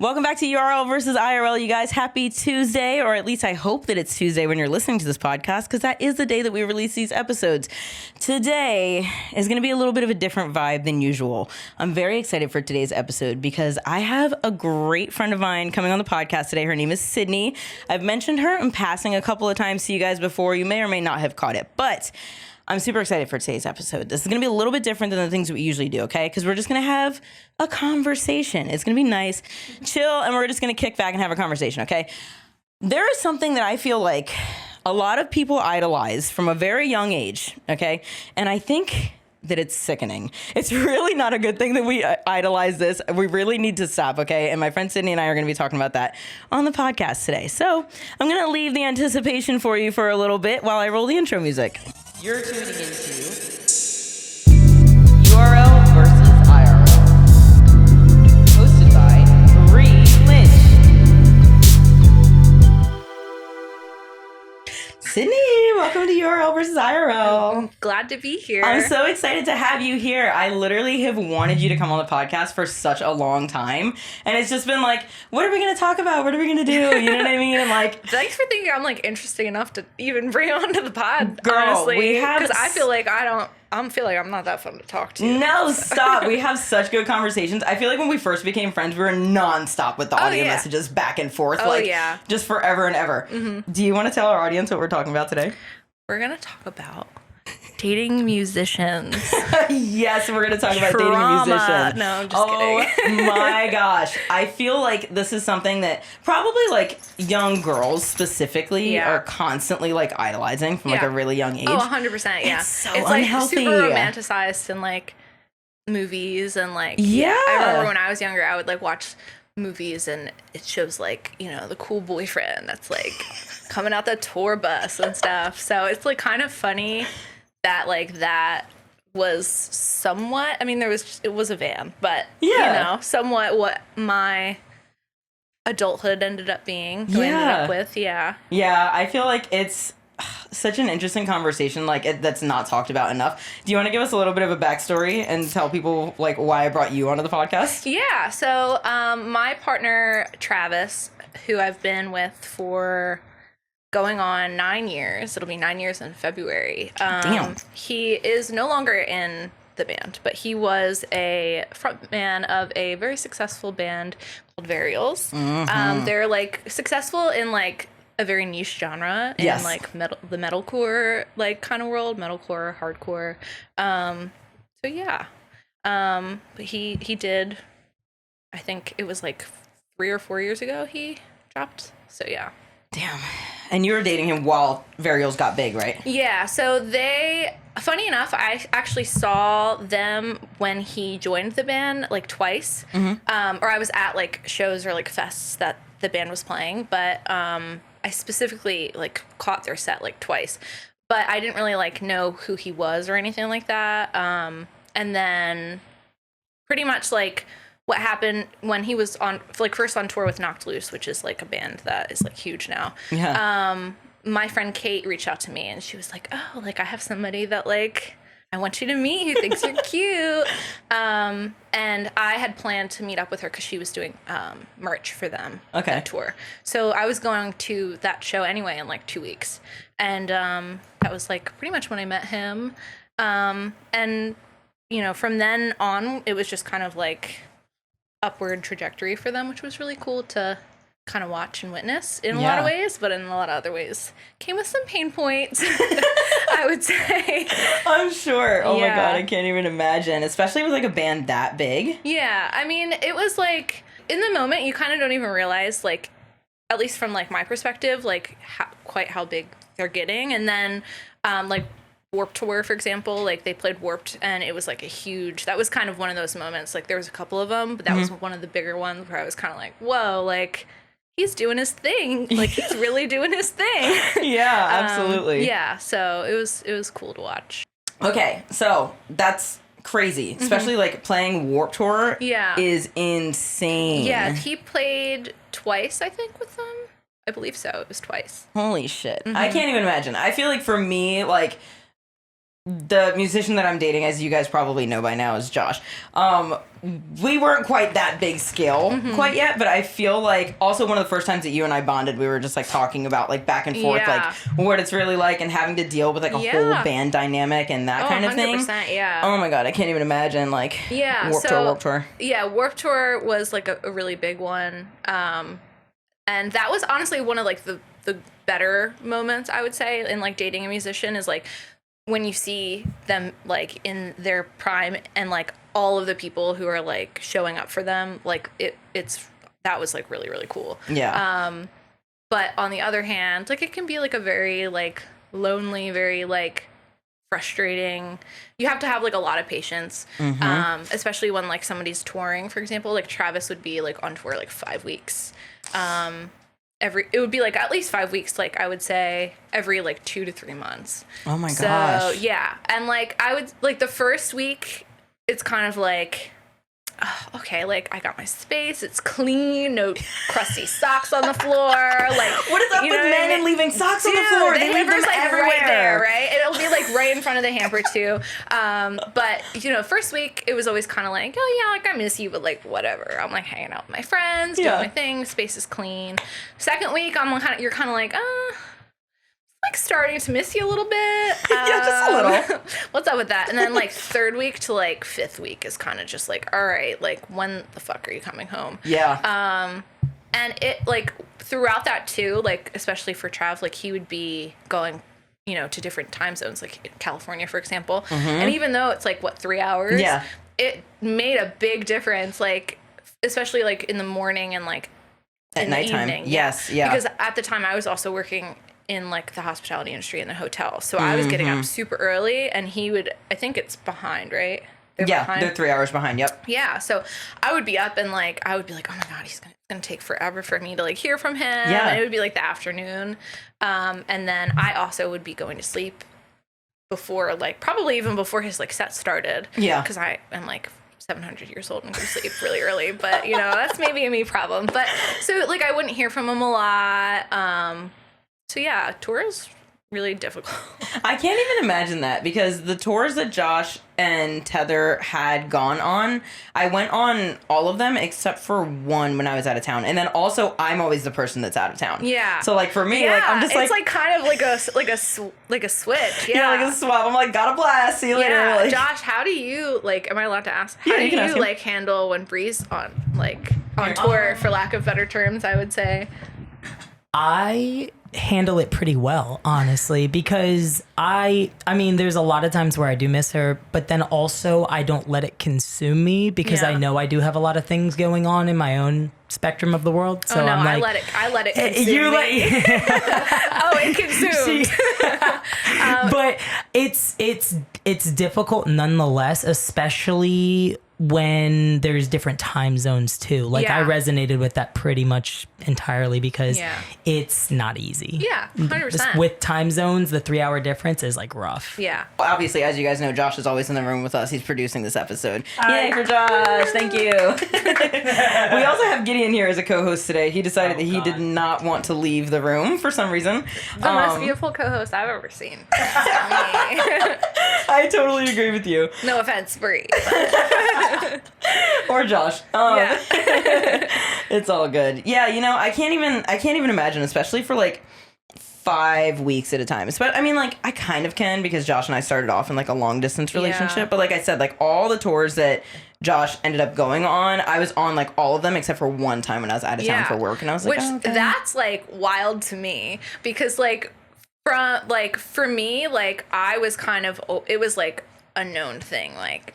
Welcome back to URL versus IRL, you guys. Happy Tuesday, or at least I hope that it's Tuesday when you're listening to this podcast, because that is the day that we release these episodes. Today is going to be a little bit of a different vibe than usual. I'm very excited for today's episode because I have a great friend of mine coming on the podcast today. Her name is Sydney. I've mentioned her in passing a couple of times to you guys before. You may or may not have caught it, but I'm super excited for today's episode. This is going to be a little bit different than the things we usually do, okay? Because we're just going to have a conversation. It's going to be nice, chill, and we're just going to kick back and have a conversation, okay? There is something that I feel like a lot of people idolize from a very young age, okay? And I think that it's sickening. It's really not a good thing that we idolize this. We really need to stop, okay? And my friend Sydney and I are going to be talking about that on the podcast today. So I'm going to leave the anticipation for you for a little bit while I roll the intro music. You're tuning into URL versus IRL, hosted by Bri Sydney, welcome to URL versus IRL. I'm glad to be here. I'm so excited to have you here. I literally have wanted you to come on the podcast for such a long time. And it's just been like, what are we going to talk about? What are we going to do? You know what I mean? And like, thanks for thinking I'm like interesting enough to even bring on to the pod. Girl, honestly, we have because I feel like I'm not that fun to talk to. No, stop. We have such good conversations. I feel like when we first became friends, we were nonstop with the audio messages back and forth. Just forever and ever. Mm-hmm. Do you want to tell our audience what we're talking about today? We're going to talk about dating musicians. Yes, we're going to talk about dating musicians. No, I'm just kidding. Oh my gosh. I feel like this is something that probably like young girls specifically are constantly like idolizing from like a really young age. Oh, 100%. Yeah. It's so it's unhealthy. Like super romanticized in like movies and like, I remember when I was younger, I would like watch movies and it shows like, you know, the cool boyfriend that's like coming out the tour bus and stuff. So it's like kind of funny that like that was somewhat, I mean, it was a van, but you know, somewhat what my adulthood ended up being, who I ended up with. Yeah, I feel like it's such an interesting conversation, like that's not talked about enough. Do you want to give us a little bit of a backstory and tell people like why I brought you onto the podcast? Yeah, so my partner Travis, who I've been with for going on 9 years. It'll be 9 years in February. Damn. He is no longer in the band, but he was a frontman of a very successful band called Varials. Mm-hmm. They're like successful in like a very niche genre in like the metalcore like kind of world, metalcore, hardcore. So yeah. But he did, I think it was like 3 or 4 years ago he dropped. So yeah. Damn. And you were dating him while Varials got big, right? Yeah. So funny enough, I actually saw them when he joined the band like twice. Mm-hmm. Or I was at like shows or like fests that the band was playing. But I specifically like caught their set like twice. But I didn't really like know who he was or anything like that. And then pretty much like what happened when he was on, like, first on tour with Knocked Loose, which is, like, a band that is, like, huge now. Yeah. My friend Kate reached out to me, and she was like, oh, like, I have somebody that, like, I want you to meet who thinks you're cute. And I had planned to meet up with her because she was doing merch for them that tour. So I was going to that show anyway in, like, 2 weeks. And that was, like, pretty much when I met him. And, you know, from then on, it was just kind of, like, upward trajectory for them, which was really cool to kind of watch and witness in a lot of ways, but in a lot of other ways came with some pain points. I would say. I'm sure. Oh my god, I can't even imagine, especially with like a band that big. Yeah, I mean, it was like in the moment you kind of don't even realize, like, at least from like my perspective, like quite how big they're getting. And then like Warped Tour, for example, like they played Warped and it was like that was kind of one of those moments. Like there was a couple of them, but that was one of the bigger ones where I was kind of like, whoa, like he's doing his thing. Like he's really doing his thing. Yeah, absolutely. Yeah. So it was cool to watch. Okay. So that's crazy, especially like playing Warped Tour is insane. Yeah. He played twice, I think, with them. I believe so. It was twice. Holy shit. I can't even imagine. I feel like for me, like the musician that I'm dating, as you guys probably know by now, is Josh. We weren't quite that big scale quite yet, but I feel like also one of the first times that you and I bonded, we were just like talking about like back and forth, like what it's really like and having to deal with like a whole band dynamic and that kind of thing. 100%, yeah. Oh my God, I can't even imagine like Warped Tour. Yeah, Warped Tour was like a really big one. And that was honestly one of like the better moments, I would say, in like dating a musician is like when you see them like in their prime and like all of the people who are like showing up for them, like that was like really, really cool. Yeah. But on the other hand, like it can be like a very like lonely, very like frustrating. You have to have like a lot of patience, especially when like somebody's touring, for example. Like Travis would be like on tour like 5 weeks. It would be like at least 5 weeks, like I would say every like 2 to 3 months. Oh my gosh. So yeah, and like I would like the first week, it's kind of like, oh, okay, like I got my space, it's clean, no crusty socks on the floor. Like what is up with men and leaving socks on the floor? They leave them like everywhere. Right there, right? It'll be like right in front of the hamper too. But you know, first week it was always kind of like, oh yeah, like I miss you, but like whatever. I'm like hanging out with my friends, doing my thing, space is clean. Second week, you're kind of like, like starting to miss you a little bit. Yeah, just a little. What's up with that? And then like third week to like fifth week is kind of just like, all right, like when the fuck are you coming home? Yeah. And it like throughout that too, like especially for Trav, like he would be going, you know, to different time zones, like in California, for example. And even though it's like 3 hours, it made a big difference. Like especially like in the morning and like at nighttime. Evening. Yes. Yeah. Because at the time I was also working in like the hospitality industry in the hotel. So I was getting up super early and he would, I think it's behind, right? They're 3 hours behind. Yep. Yeah. So I would be up and like, I would be like, oh my God, it's going to take forever for me to like hear from him. Yeah. And it would be like the afternoon. And then I also would be going to sleep before, like probably even before his like set started. Yeah. Cause I am like 700 years old and go to sleep really early, but you know, that's maybe a me problem. But so like, I wouldn't hear from him a lot. So yeah, tour is really difficult. I can't even imagine that because the tours that Josh and Tether had gone on, I went on all of them except for one when I was out of town. And then also I'm always the person that's out of town. Yeah. So like for me, like I'm just like it's like kind of like a switch. Yeah. Yeah, like a swap. I'm like, got a blast. See you later. Yeah. Like, Josh, how do you like? Am I allowed to ask? How do you like handle when Bri's on tour, for lack of better terms? I would say. I handle it pretty well, honestly, because I mean, there's a lot of times where I do miss her, but then also I don't let it consume me because I know I do have a lot of things going on in my own spectrum of the world. So I'm like, I let it consume you me. Oh, it consumed. But it's difficult nonetheless, especially when there's different time zones too. Like I resonated with that pretty much entirely because it's not easy. Yeah, 100%. With time zones, the 3 hour difference is like rough. Yeah. Well, obviously, as you guys know, Josh is always in the room with us. He's producing this episode. Yay for Josh. Thank you. We also have Gideon here as a co-host today. He decided that he did not want to leave the room for some reason. The most beautiful co-host I've ever seen. I totally agree with you. No offense, Bri. Or Josh. Yeah. It's all good. Yeah, you know, I can't even imagine, especially for like 5 weeks at a time. I mean, like, I kind of can because Josh and I started off in like a long distance relationship. Yeah. But like I said, like all the tours that Josh ended up going on, I was on like all of them except for one time when I was out of town for work, and I was like, that's like wild to me because like for me, like I was kind of, it was like a known thing, like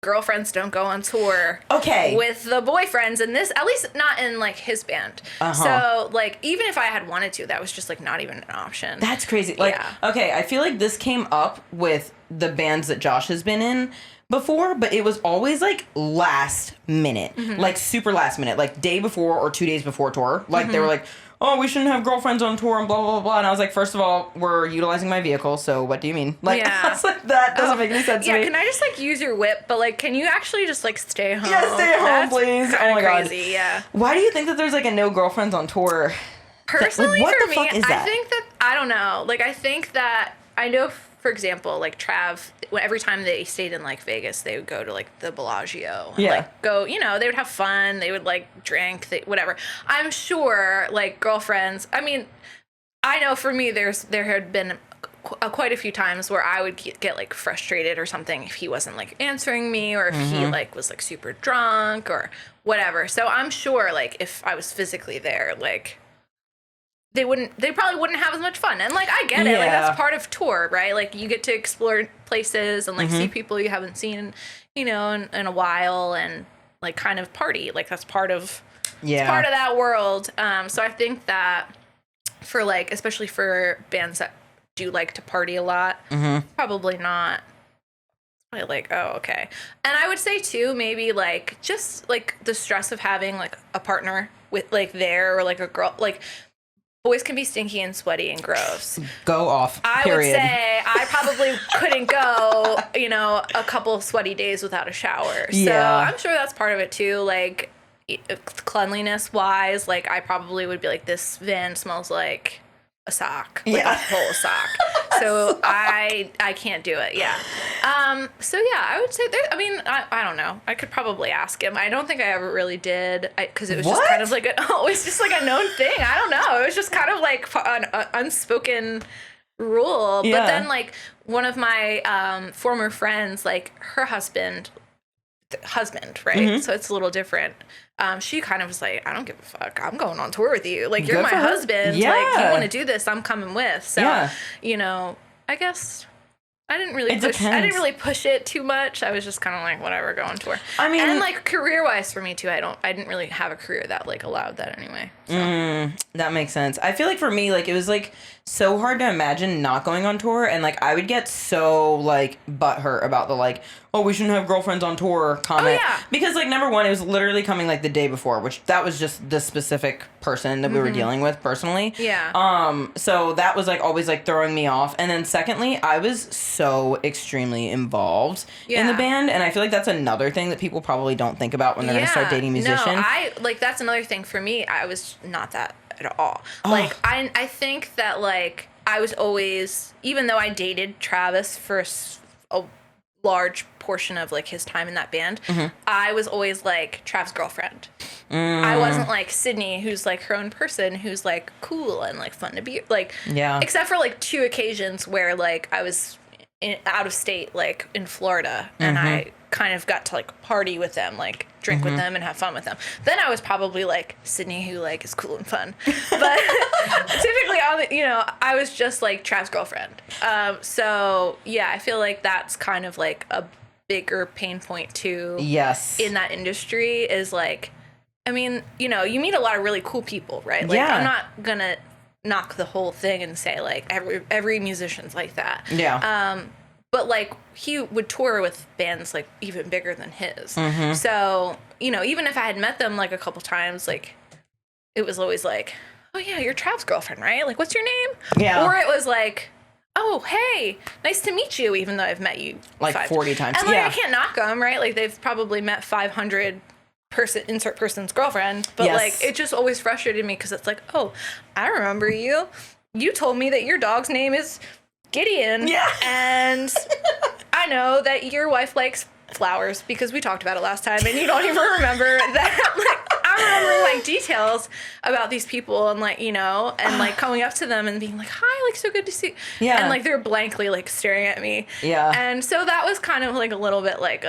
girlfriends don't go on tour with the boyfriends, and this, at least not in like his band. So like even if I had wanted to, that was just like not even an option. That's crazy. Like I feel like this came up with the bands that Josh has been in before, but it was always like last minute, like super last minute, like day before or 2 days before tour. Like they were like, oh, we shouldn't have girlfriends on tour and blah, blah, blah. And I was like, first of all, we're utilizing my vehicle, so what do you mean? Like, I was like, that doesn't make any sense to me. Yeah, can I just, like, use your whip? But, like, can you actually just, like, stay home? Yeah, stay home, please. Oh, my God. Crazy, yeah. Why do you think that there's, like, a no girlfriends on tour? Personally, what for the me, fuck is that? I think that, I don't know. Like, I think that, I know for example, like Trav, every time they stayed in like Vegas, they would go to like the Bellagio and like go, you know, they would have fun. They would like drink, whatever. I'm sure like girlfriends, I mean, I know for me, there had been quite a few times where I would get like frustrated or something if he wasn't like answering me, or if he like was like super drunk or whatever. So I'm sure like if I was physically there, like they probably wouldn't have as much fun. And like I get it, like that's part of tour, right? Like you get to explore places and like see people you haven't seen, you know, in a while, and like kind of party. Like that's part of it's part of that world. So I think that for like, especially for bands that do like to party a lot, probably not like, oh, okay. And I would say too, maybe like just like the stress of having like a partner with like there, or like a girl, like boys can be stinky and sweaty and gross. Go off. I would say I probably couldn't go, you know, a couple sweaty days without a shower. So I'm sure that's part of it too. Like cleanliness wise, like I probably would be like, this van smells like a sock, like a whole sock. So I can't do it. Yeah. So yeah, I would say there. I mean, I don't know. I could probably ask him. I don't think I ever really did, because it was just kind of like it was just like a known thing. I don't know. It was just kind of like an unspoken rule. Yeah. But then like one of my former friends, like her husband, right? So it's a little different. She kind of was like, I don't give a fuck. I'm going on tour with you. Like, you're my husband. Yeah. Like, you want to do this, I'm coming with. So, you know, I guess I didn't really push it too much. I was just kind of like, whatever, go on tour. I mean, and like career wise for me too, I didn't really have a career that like allowed that anyway. So. That makes sense. I feel like for me, like it was like so hard to imagine not going on tour, and like I would get so like butthurt about the like, oh, we shouldn't have girlfriends on tour comment. Oh, yeah. Because like number one, it was literally coming like the day before, which that was just the specific person that we were dealing with personally. Yeah. So that was like always like throwing me off. And then secondly, I was so extremely involved in the band, and I feel like that's another thing that people probably don't think about when they're gonna start dating musicians. No, that's another thing for me. I was not that at all. Like I think that like I was always, even though I dated Travis for a large portion of like his time in that band, I was always like Trav's girlfriend. I wasn't like Sydney, who's like her own person, who's like cool and like fun to be like, except for like 2 occasions where like I was out of state, like in Florida, and I kind of got to like party with them, like drink with them and have fun with them. Then I was probably like Sydney, who like is cool and fun, but typically I was just like Trav's girlfriend. So yeah, I feel like that's kind of like a bigger pain point too. Yes. In that industry is like, I mean, you know, you meet a lot of really cool people, right? Like I'm not gonna knock the whole thing and say like every musician's like that. Yeah. But like he would tour with bands like even bigger than his. So, you know, even if I had met them like a couple times, like it was always like, oh yeah, you're Trav's girlfriend, right? Like, what's your name? Yeah. Or it was like, oh, hey, nice to meet you, even though I've met you like 40 times. And like I can't knock them, right? Like they've probably met 500 insert person's girlfriend, but like it just always frustrated me because it's like, oh, I remember you. You told me that your dog's name is Gideon. Yeah. And I know that your wife likes flowers because we talked about it last time, and you don't even remember that. Like, I'm remembering like details about these people, and like, you know, and like coming up to them and being like, hi, like so good to see you. Yeah. And like they're blankly like staring at me. Yeah. And so that was kind of like a little bit like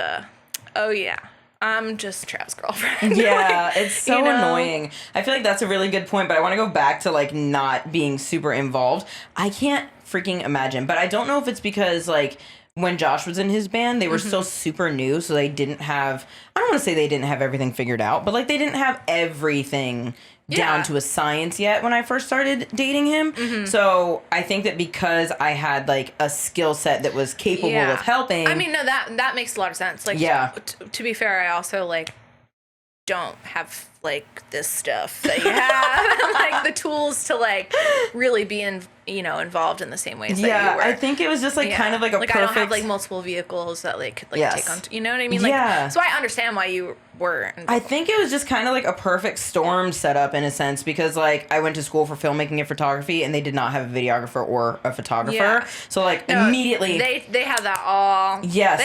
oh yeah, I'm just Trav's girlfriend. Yeah, like, it's so annoying. I feel like that's a really good point, but I want to go back to like not being super involved. I can't freaking imagine, but I don't know if it's because like when Josh was in his band, they were still super new, so they didn't have, I don't want to say they didn't have everything figured out, but like they didn't have everything down to a science yet when I first started dating him. So I think that because I had like a skill set that was capable of helping. I mean, no, that makes a lot of sense. Like, to be fair, I also like don't have like this stuff that you have, like the tools to like really be involved in the same ways that you were. I think it was just like kind of like a perfect. I don't have like multiple vehicles that like could like take on. You know what I mean? Like, so I understand why you were. I think it was just kind of like a perfect storm setup in a sense because like I went to school for filmmaking and photography and they did not have a videographer or a photographer. Yeah. So like immediately they had that all. Yes.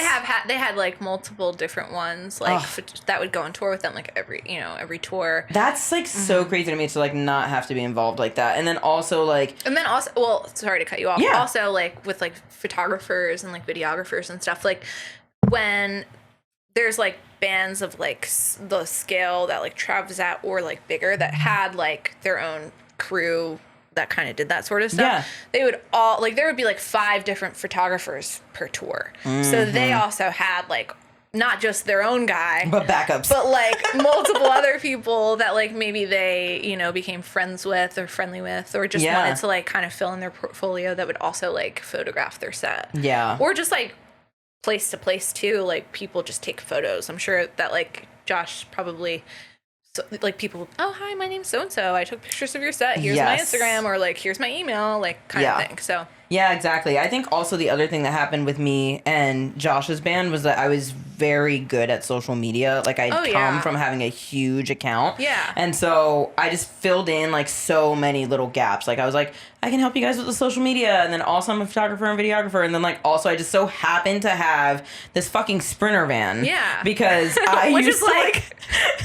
They had like multiple different ones like that would go on tour with them like every tour. That's like so crazy to me to like not have to be involved like that. And then also well, sorry to cut you off. Yeah. Also like with like photographers and like videographers and stuff like when there's like bands of like the scale that like Trav was at or like bigger that had like their own crew that kind of did that sort of stuff. Yeah. They would all like there would be like 5 different photographers per tour. So they also had like not just their own guy, but backups, but like multiple other people that like maybe they, you know, became friends with or friendly with or just wanted to like kind of fill in their portfolio that would also like photograph their set. Yeah. Or just like place to place too, like people just take photos. I'm sure that like Josh probably like people, oh hi, my name's so and so, I took pictures of your set, here's my Instagram, or like here's my email, like kind of thing. So yeah, exactly. I think also the other thing that happened with me and Josh's band was that I was very good at social media. Like I'd come from having a huge account. Yeah. And so I just filled in like so many little gaps. Like I was like, I can help you guys with the social media. And then also I'm a photographer and videographer. And then like also I just so happened to have this fucking Sprinter van. Yeah. Because I which used is like,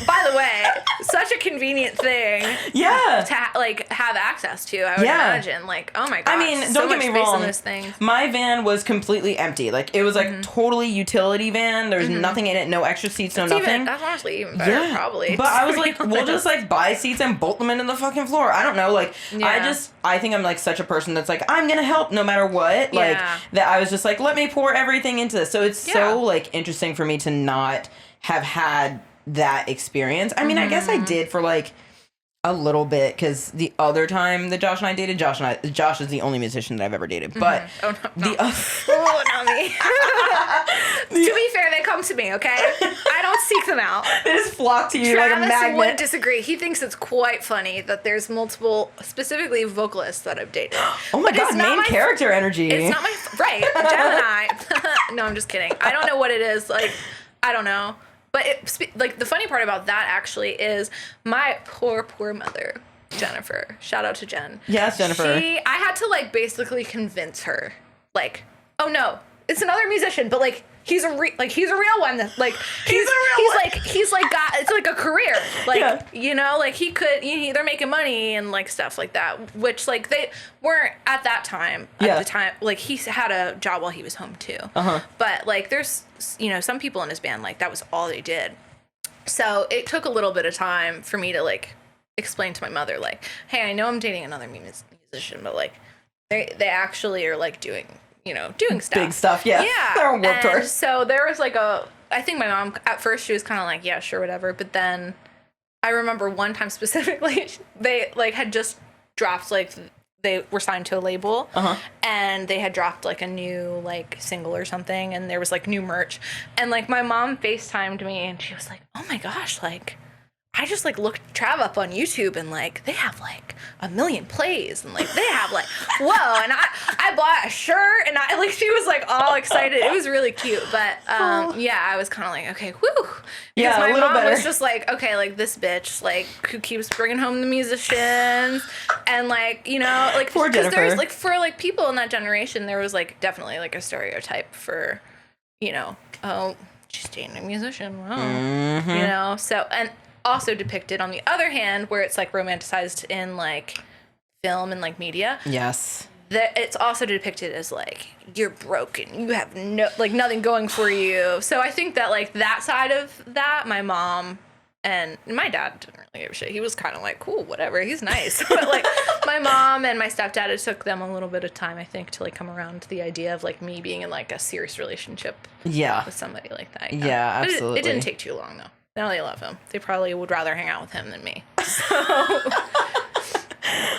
by the way, such a convenient thing. Yeah. To like have access to, I would imagine. Like, oh my gosh. I mean, don't get me wrong. Those things. My van was completely empty. Like it was like totally utility van. There was nothing in it, no extra seats, no nothing. That's honestly even better, probably. But I was like, we'll just like buy seats and bolt them into the fucking floor. I don't know. Like I think I'm like such a person that's like, I'm gonna help no matter what. Like that I was just like, let me pour everything into this. So it's so like interesting for me to not have had that experience. I mean, I guess I did for like a little bit because the other time that Josh and I dated, Josh is the only musician that I've ever dated. But oh, not me. To be fair, they come to me, okay? I don't seek them out. They just flock to you like a magnet. Travis would disagree. He thinks it's quite funny that there's multiple, specifically vocalists that I've dated. Oh my god, main character energy. It's not my right, Gemini. No, I'm just kidding. I don't know what it is. Like, I don't know. But like the funny part about that actually is my poor mother, Jennifer. Shout out to Jen. Yes, Jennifer. I had to like basically convince her, like, oh no, it's another musician, but like he's a real one. Like he's got it's like a career. Like you know, like he could they're making money and like stuff like that, which like they weren't at that time. At the time, like he had a job while he was home too. But like there's some people in his band like that was all they did. So it took a little bit of time for me to like explain to my mother like, hey, I know I'm dating another musician, but like they actually are like doing stuff. Big stuff, yeah. They're on Warped Tour. So there was like I think my mom, at first she was kind of like, yeah, sure, whatever. But then I remember one time specifically, they like had just dropped, like they were signed to a label and they had dropped like a new like single or something. And there was like new merch. And like my mom FaceTimed me and she was like, oh my gosh, like I just like looked Trav up on YouTube and like they have like 1 million plays and like they have like whoa, and I bought a shirt and I like she was like all excited. It was really cute, but I was kind of like, okay, whoo, because my mom was just like, okay, like this bitch like who keeps bringing home the musicians and like like because there's like for like people in that generation there was like definitely like a stereotype for oh, she's dating a musician, wow. So and also depicted on the other hand where it's like romanticized in like film and like media. Yes. That it's also depicted as like you're broken, you have no like nothing going for you. So I think that like that side of that, my mom and my dad didn't really give a shit. He was kind of like, cool, whatever, he's nice. But like my mom and my stepdad, it took them a little bit of time, I think, to like come around to the idea of like me being in like a serious relationship with somebody like that. Yeah, but absolutely. It didn't take too long though. Now they love him. They probably would rather hang out with him than me. So.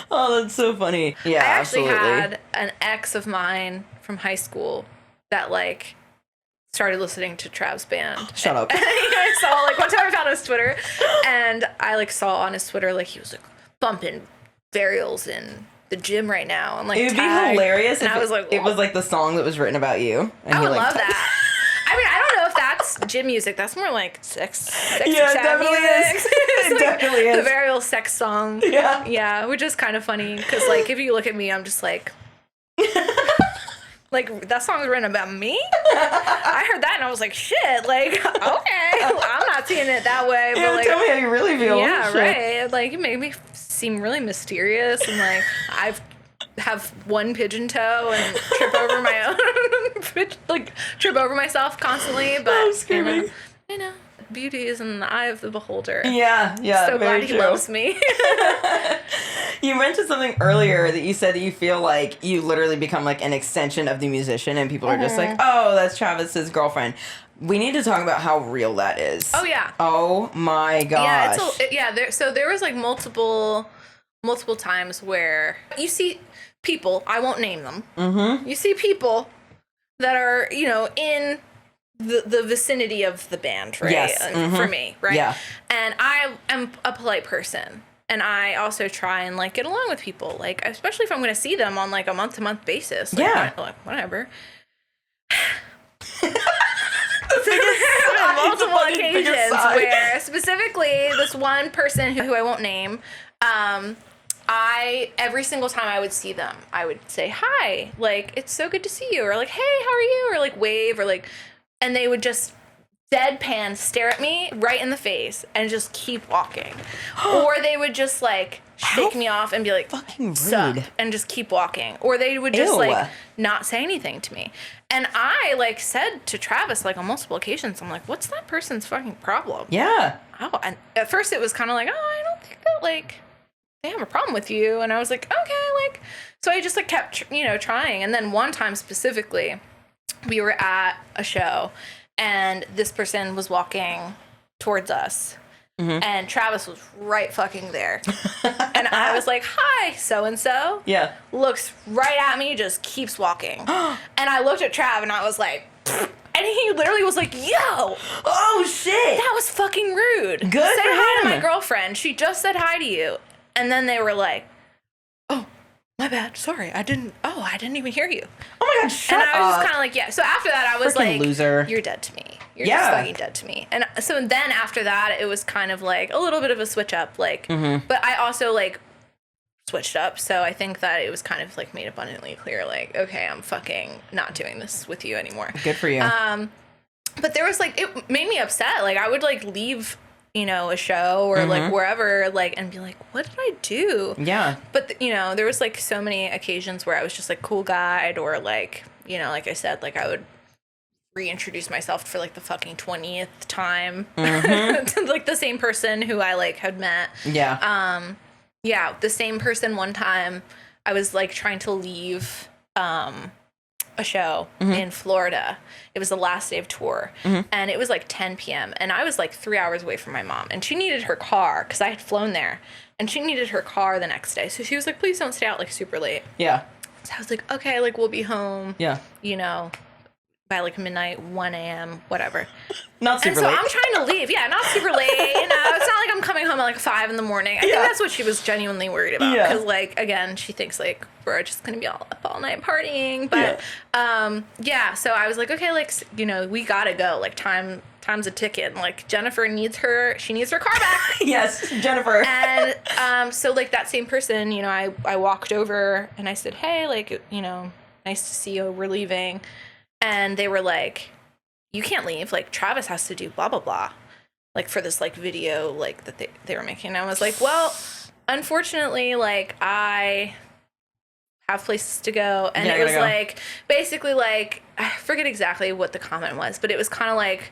Oh, that's so funny. Yeah, I actually absolutely. had an ex of mine from high school that like started listening to Trav's band. Shut up. And I saw like one time I found his Twitter, and I like saw on his Twitter like he was like bumping burials in the gym right now, and like it would be hilarious and if I was like, it was like the song that was written about you. And I would like, love that. I mean, I don't know if that's gym music. That's more like sex Yeah, it chat definitely music. is. It's It like definitely is. the very old sex song. Yeah. Yeah, which is kind of funny because like if you look at me, I'm just like. Like, that song's written about me? I heard that and I was like, shit, like, okay. I'm not seeing it that way. But Yeah, like, tell me how you really feel. yeah, Shit. right. Like, it made me seem really mysterious and like, have one pigeon toe and trip over my own, like, trip over myself constantly. But, I'm screaming. you know, beauty is in the eye of the beholder. Yeah, So very glad he true. loves me. You mentioned something earlier that you said that you feel like you literally become like an extension of the musician and people are just like, oh, that's Travis's girlfriend. We need to talk about how real that is. Oh, yeah. Oh my gosh. So there was like multiple times where you see people, I won't name them. Mm-hmm. You see people that are, you know, in the vicinity of the band, right? Yes. And for me, right? Yeah. And I am a polite person. And I also try and like get along with people, like especially if I'm going to see them on like a month-to-month basis. Like, Yeah. Like, whatever. Multiple Multiple occasions where specifically this one person who I won't name, every single time I would see them, I would say hi, like it's so good to see you, or like hey, how are you, or like wave, or like, and they would just deadpan stare at me right in the face and just keep walking. Or they would just like shake me off and be like, fucking sup, rude. and just keep walking. Or they would just Ew. like not say anything to me. And I like said to Travis like on multiple occasions, I'm like, what's that person's fucking problem? Yeah. Oh, and at first it was kind of like, oh, I don't think that like they have a problem with you. And I was like, okay, like, so I just like kept, trying. And then one time specifically, we were at a show and this person was walking towards us. Mm-hmm. And Travis was right fucking there. And I was like, hi, so-and-so. Yeah. Looks right at me, just keeps walking. And I looked at Trav and I was like, pfft. And he literally was like, yo. Oh, shit. That was fucking rude. Good Say for hi to him. my girlfriend. She just said hi to you. And then they were like, oh, my bad. Sorry. I didn't even hear you. Oh my God, shut up. And I was up. just kind of like, yeah. So after that, I was Freaking like, loser. You're dead to me. You're just fucking dead to me. And so then after that, it was kind of like a little bit of a switch up. Like, but I also like switched up. So I think that it was kind of like made abundantly clear, like, okay, I'm fucking not doing this with you anymore. Good for you. But there was like, it made me upset. Like I would like leave, a show or like wherever, like, and be like, what did I do? Yeah. But, there was like so many occasions where I was just like cool guide or like, like I said, like I would reintroduce myself for like the fucking 20th time to like the same person who I like had met. Yeah. Yeah, the same person one time I was like trying to leave a show in Florida. It was the last day of tour and it was like 10 p.m. and I was like 3 hours away from my mom and she needed her car because I had flown there and she needed her car the next day. So she was like, please don't stay out like super late. Yeah. So I was like, okay, like we'll be home. Yeah. By like midnight, 1 a.m., whatever. Not super late. And so I'm trying to leave. Yeah, not super late. It's not like I'm coming home at like 5 in the morning. I think that's what she was genuinely worried about. Yeah. Because like, again, she thinks like we're just going to be all up all night partying. But so I was like, okay, like, we got to go. Like time's a ticket. And, like Jennifer needs her car back. Yes, Jennifer. And so like that same person, I walked over and I said, hey, like, nice to see you. We're leaving. And they were like, you can't leave. Like, Travis has to do blah, blah, blah. Like, for this, like, video, like, that they were making. And I was like, well, unfortunately, like, I have places to go. And it was, like, basically, like, I forget exactly what the comment was. But it was kind of like,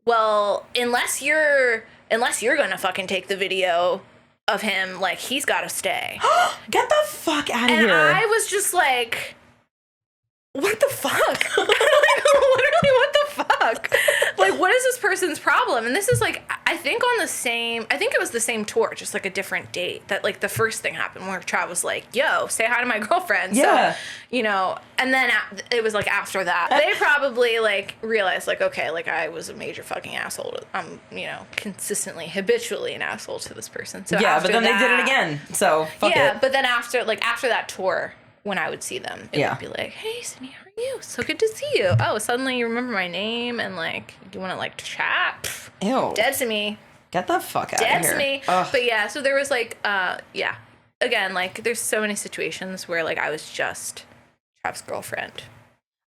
well, unless you're going to fucking take the video of him, like, he's got to stay. Get the fuck out of and here. I was just like... what the fuck? Like, literally, what the fuck? Like, what is this person's problem? And this is like, I think it was the same tour, just like a different date. That like the first thing happened where Trav was like, yo, say hi to my girlfriend. Yeah. So, and then it was like after that, they probably like realized like, okay, like I was a major fucking asshole. I'm, consistently, habitually an asshole to this person. So yeah, after but then that, they did it again. So fuck it. Yeah, but then after that tour, when I would see them, it would be like, hey, Sydney, how are you? So good to see you. Oh, suddenly you remember my name and like, do you want to like chat? Pff, Ew. dead to me. Get the fuck out of here. Dead to me. Ugh. But yeah, so there was like, again, like there's so many situations where like I was just Trav's girlfriend.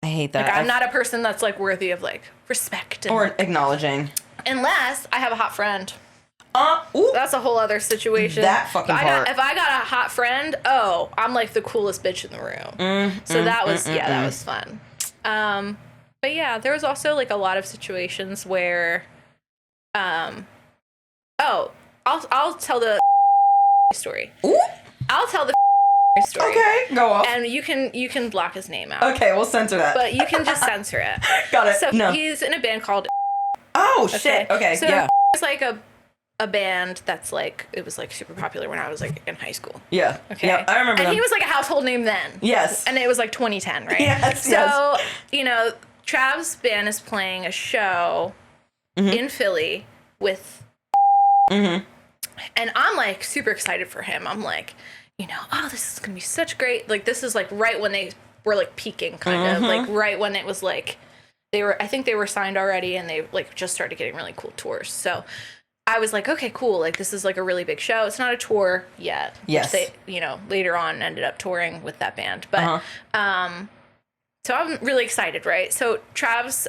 I hate that. Like I'm not a person that's like worthy of like respect. And, or acknowledging. Unless I have a hot friend. Ooh. That's a whole other situation. That fucking part. If I got a hot friend, I'm like the coolest bitch in the room. That was fun. But yeah, there was also like a lot of situations where, I'll tell the story. Ooh. I'll tell the story. Okay, go off. And you can block his name out. Okay, we'll censor that. But you can just censor it. Got it. So he's in a band called. Oh shit. Okay. So yeah. it's like a band that's like, it was like super popular when I was like in high school. Yeah. Okay. Yeah, I remember. And he was like a household name then. Yes. And it was like 2010, right? Yes. So, Trav's band is playing a show in Philly with. And I'm like super excited for him. I'm like, this is gonna be such great. Like this is like right when they were like peaking, kind of like right when it was like I think they were signed already and they like just started getting really cool tours. So I was like, okay, cool. Like this is like a really big show. It's not a tour yet. Yes. Which they, later on ended up touring with that band. But, so I'm really excited, right? So Trav's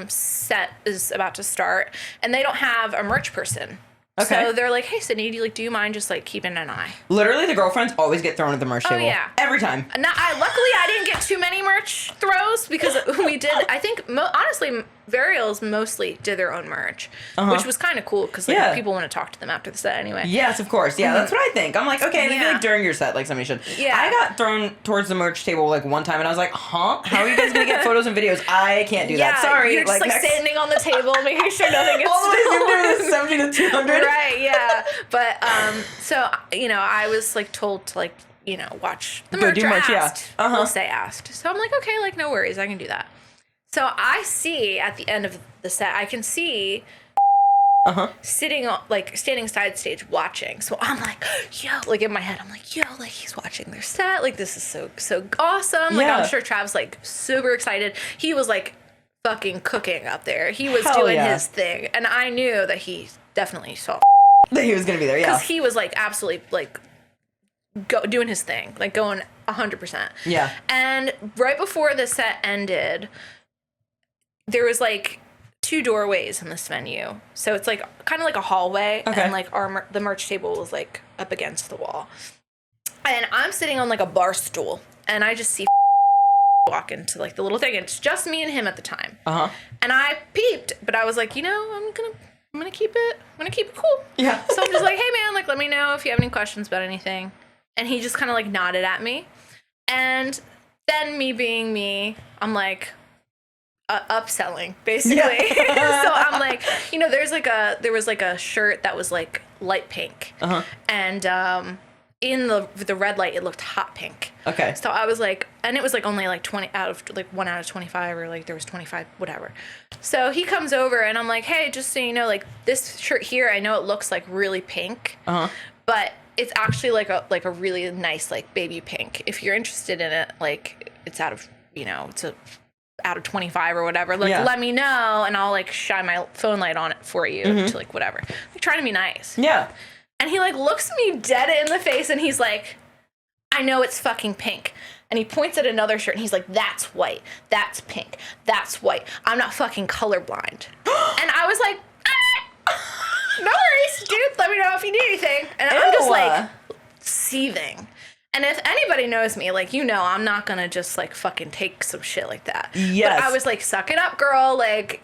set is about to start and they don't have a merch person. Okay. So they're like, hey, Sydney, do you mind just like keeping an eye? Literally, the girlfriends always get thrown at the merch table. Yeah. Every time. Luckily, I didn't get too many merch throws because we did, I think, honestly, Varials mostly did their own merch, which was kind of cool because like, people want to talk to them after the set anyway. Yes, of course. Yeah, that's what I think. I'm like, okay, maybe like during your set, like somebody should. Yeah. I got thrown towards the merch table like one time and I was like, huh? How are you guys going to get photos and videos? I can't do that. Sorry. You're just like standing on the table making sure nothing gets all the way from there 70 to 200. Right, yeah. But, so, I was like told to like, watch the merch. Do merch, asked. We'll say asked. So I'm like, okay, like no worries, I can do that. So I see at the end of the set, I can see sitting on, like standing side stage watching. So I'm like, yo, like in my head, I'm like, yo, like he's watching their set. Like this is so awesome. Like I'm sure Trav's like super excited. He was like fucking cooking up there. He was doing his thing. And I knew that he definitely saw that he was going to be there, because he was like absolutely like doing his thing, like going 100%. Yeah. And right before the set ended, there was like 2 doorways in this venue. So it's like kind of like a hallway and like the merch table was like up against the wall. And I'm sitting on like a bar stool and I just see walk into like the little thing. It's just me and him at the time. And I peeped, but I was like, I'm gonna keep it cool. Yeah. So I'm just like, hey man, like let me know if you have any questions about anything. And he just kind of like nodded at me. And then me being me, I'm like upselling basically. So I'm like, there was like a shirt that was like light pink. And in the red light it looked hot pink. Okay. So I was like, and it was like only like 20 out of like 1 out of 25 or like there was 25 whatever. So he comes over and I'm like, hey, just so you know, like this shirt here, I know it looks like really pink. But it's actually like a really nice like baby pink. If you're interested in it, like it's out of out of 25 or whatever, like let me know and I'll like shine my phone light on it for you to like whatever. Like trying to be nice. Yeah. And he like looks me dead in the face and he's like, I know it's fucking pink. And he points at another shirt and he's like, that's white, that's pink, that's white. I'm not fucking colorblind. And I was like, no worries, dude, let me know if you need anything. And I'm just like seething. And if anybody knows me, like, I'm not gonna just like fucking take some shit like that. Yes. But I was like, suck it up, girl. Like,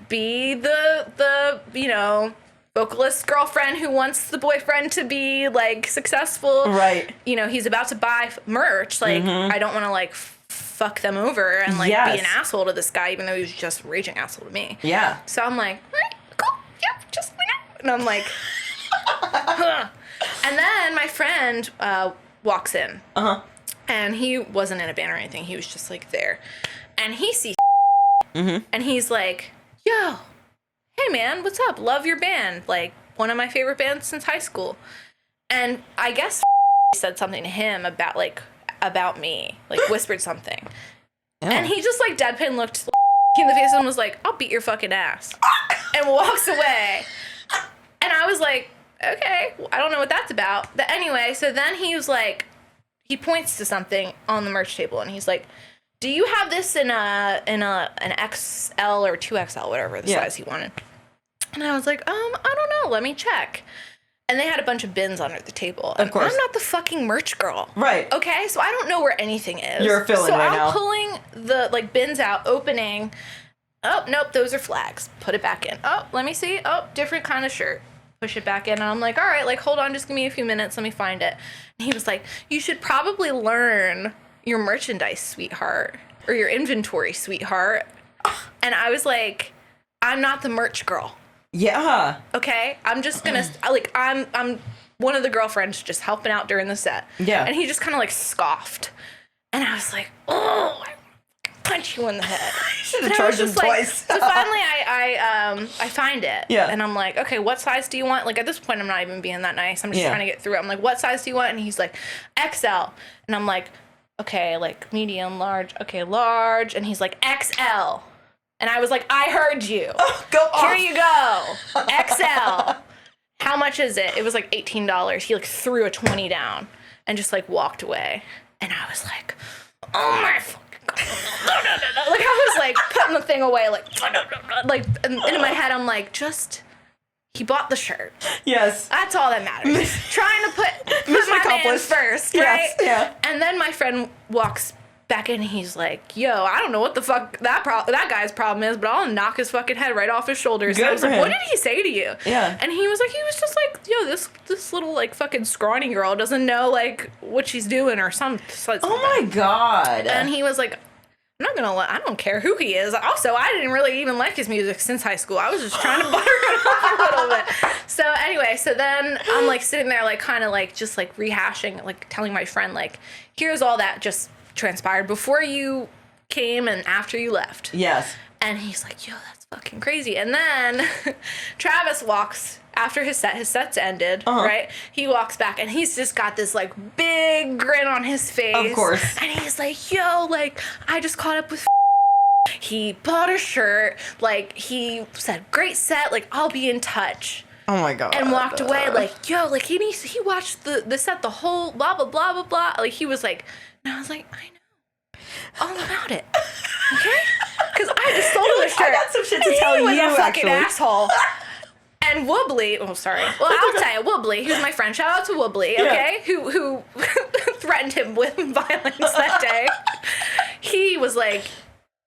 be the vocalist girlfriend who wants the boyfriend to be like successful. Right. He's about to buy merch. Like, I don't want to like fuck them over and like be an asshole to this guy, even though he was just a raging asshole to me. Yeah. So I'm like, all right, cool. Yep, just let me know. And I'm like, huh. And then my friend walks in. And he wasn't in a band or anything. He was just like there. And he sees and he's like, yo, hey man, what's up? Love your band. Like one of my favorite bands since high school. And I guess said something to him about like about me, like whispered something. Oh. And he just like deadpan looked in the face and was like, I'll beat your fucking ass. And walks away. And I was like, okay, I don't know what that's about. But anyway, so then he was like, he points to something on the merch table and he's like, do you have this in an XL or 2XL, whatever the size he wanted? And I was like, I don't know, let me check. And they had a bunch of bins under the table. Of course. I'm not the fucking merch girl. Right. Okay, so I don't know where anything is. You're filling right now. So I'm pulling the like bins out, opening. Oh, nope, those are flags. Put it back in. Oh, let me see. Oh, different kind of shirt. Push it back in. And I'm like, all right, like, hold on, just give me a few minutes. Let me find it. And he was like, you should probably learn your merchandise, sweetheart, or your inventory, sweetheart. And I was like, I'm not the merch girl. Yeah. Okay, I'm just gonna like I'm one of the girlfriends just helping out during the set. Yeah. And he just kind of like scoffed, and I was like, oh, I punch you in the head. Should have charged him twice. So finally, I find it. Yeah. And I'm like, okay, what size do you want? Like at this point, I'm not even being that nice. I'm just trying to get through it. I'm like, what size do you want? And he's like, XL. And I'm like, okay, like medium, large. Okay, large. And he's like, XL. And I was like, I heard you. Oh, go off. Here you go. XL. How much is it? It was like $18. He like threw a 20 down and just like walked away. And I was like, oh my fucking God. No. Like I was like putting the thing away like in my head I'm like, just he bought the shirt. Yes. That's all that matters. Trying to put my man first, right? Yes, yeah. And then my friend walks back in and he's like, yo, I don't know what the fuck that guy's problem is, but I'll knock his fucking head right off his shoulders. Good And I was for like, him. what did he say to you? Yeah. And he was just like, yo, this little like fucking scrawny girl doesn't know like what she's doing or something. Oh my God. And he was like, I don't care who he is. Also, I didn't really even like his music since high school. I was just trying to butter it up a little bit. So anyway, so then I'm like sitting there like kind of like just like rehashing, like telling my friend like, here's all that just transpired before you came and after you left. Yes. And he's like, yo, that's fucking crazy. And then Travis walks after his set's ended, right? He walks back and he's just got this like big grin on his face. Of course. And he's like, yo, like I just caught up with he bought a shirt, like he said, great set, like I'll be in touch. Oh my God. And walked away like, yo, like he watched the set, the whole blah, blah, blah, blah, blah. Like he was like, and I was like, I know all about it. Okay? Because I just sold him the shirt. I got some shit to tell you, He was a fucking actually. asshole. And Woobly, oh sorry. Well, I'll tell you, Woobly, who's my friend. Shout out to Woobly, okay? Who threatened him with violence that day. He was like,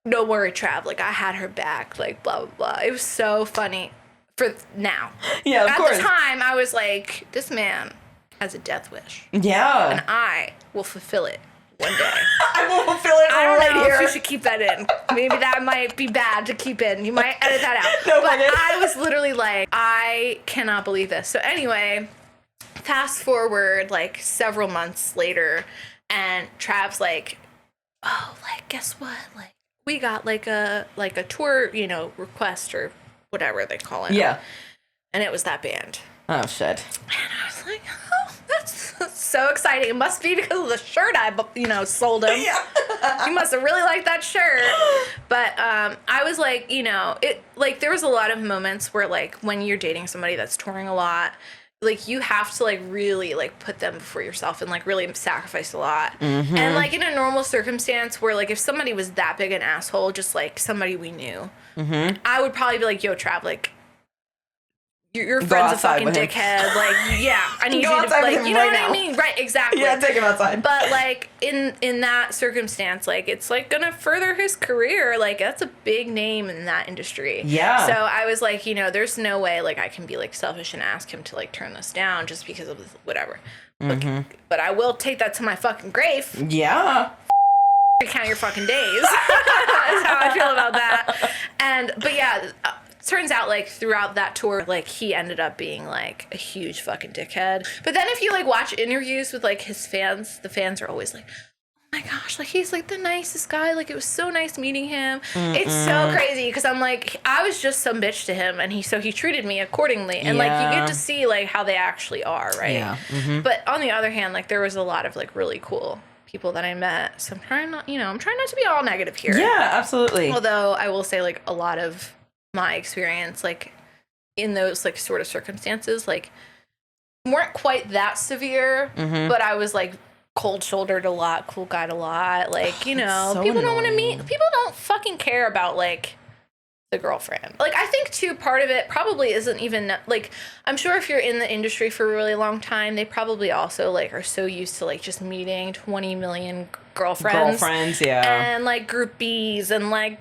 "Don't worry, Trav. Like I had her back. Like blah blah blah." It was so funny for now. Yeah, of course. At the time, I was like, "This man has a death wish, Yeah. and I will fulfill it one day." I will fulfill it I don't right know here. if you should keep that in. Maybe that might be bad to keep in. You might edit that out. No, but I didn't. I was literally like, I cannot believe this. So anyway, fast forward like several months later, and Trav's like, oh, like guess what? Like we got like a tour, request or whatever they call it. Yeah. And it was that band. Oh shit. And I was like, oh, that's so exciting. It must be because of the shirt I, sold him. Yeah. He must have really liked that shirt. But I was like, it like there was a lot of moments where like when you're dating somebody that's touring a lot, like you have to like really like put them before yourself and like really sacrifice a lot. Mm-hmm. And like in a normal circumstance where like if somebody was that big an asshole, just like somebody we knew, I would probably be like, yo, Trav, like your friend's a outside fucking with him. dickhead. Like, yeah, I need Go you to outside with like, him you know right what now. I mean? Right, exactly. Yeah, take him outside. But like in that circumstance, like it's like gonna further his career. Like that's a big name in that industry. Yeah. So I was like, there's no way like I can be like selfish and ask him to like turn this down just because of this, whatever. But I will take that to my fucking grave. Yeah. Count your fucking days. That's how I feel about that. But yeah. Turns out like throughout that tour like he ended up being like a huge fucking dickhead. But then if you like watch interviews with like his fans, the fans are always like, oh my gosh, like he's like the nicest guy, like it was so nice meeting him. It's so crazy because I'm like, I was just some bitch to him and he treated me accordingly. And like you get to see like how they actually are, right? Yeah. But on the other hand, like there was a lot of like really cool people that I met. So I'm trying not to be all negative here. Yeah, absolutely. Although I will say, like, a lot of my experience, like, in those, like, sort of circumstances, like, weren't quite that severe, but I was, like, cold-shouldered a lot, cool-guyed a lot. Like, you know, so people don't want to annoying. meet. People don't fucking care about, like, the girlfriend. Like, I think, too, part of it probably isn't even, like, I'm sure if you're in the industry for a really long time, they probably also, like, are so used to, like, just meeting 20 million girlfriends. Yeah. And, like, groupies and, like,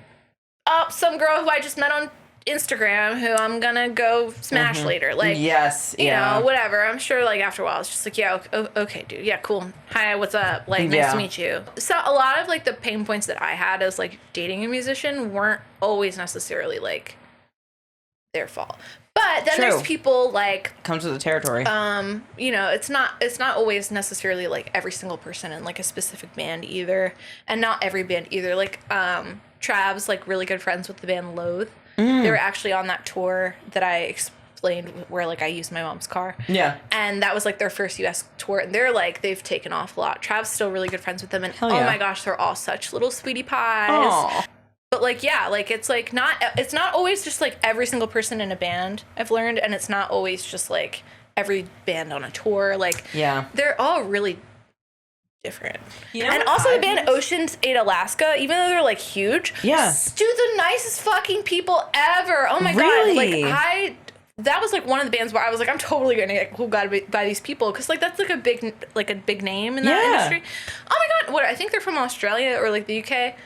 some girl who I just met on Instagram who I'm gonna go smash later. Like, yes, you know, whatever. I'm sure, like, after a while, it's just like, yeah, okay, dude. Yeah, cool. Hi, what's up? Like, nice to meet you. So a lot of, like, the pain points that I had as, like, dating a musician weren't always necessarily, like, their fault. But then there's people, like, comes with the territory. You know, it's not always necessarily, like, every single person in, like, a specific band either, and not every band either. Like, Trav's, like, really good friends with the band Loathe. They were actually on that tour that I explained where, like, I used my mom's car. Yeah. And that was, like, their first U.S. tour. And they're, like, they've taken off a lot. Trav's still really good friends with them. And, oh, my gosh, they're all such little sweetie pies. Aww. But, like, yeah, like, it's, like, it's not always just, like, every single person in a band, I've learned. And it's not always just, like, every band on a tour. Like, they're all really different. You know, and also the band Ocean's 8 Alaska, even though they're, like, huge, dude, the nicest fucking people ever. Oh my god, like, that was, like, one of the bands where I was like, I'm totally gonna get cool by these people, because, like, that's, like, a big name in that industry. Oh my god, what, I think they're from Australia or, like, the UK.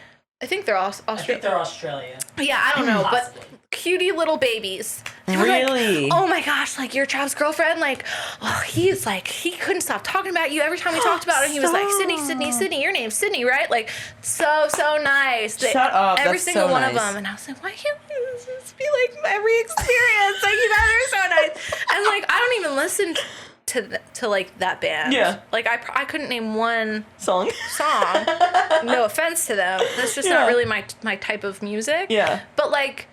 I think they're Australia. I think they're Australia. Yeah, I don't know, but cutie little babies. Really? Like, oh my gosh, like, your Trav's girlfriend, like, oh, he's like, he couldn't stop talking about you every time we talked about it. He was like, Sydney, your name's Sydney, right? Like, so nice. Shut up. Every single one of them. And I was like, why can't this be like every experience? Like, you guys are so nice. And, like, I don't even listen to like that band. Yeah. Like, I couldn't name one song. No offense to them. That's just not really my type of music. Yeah. But, like,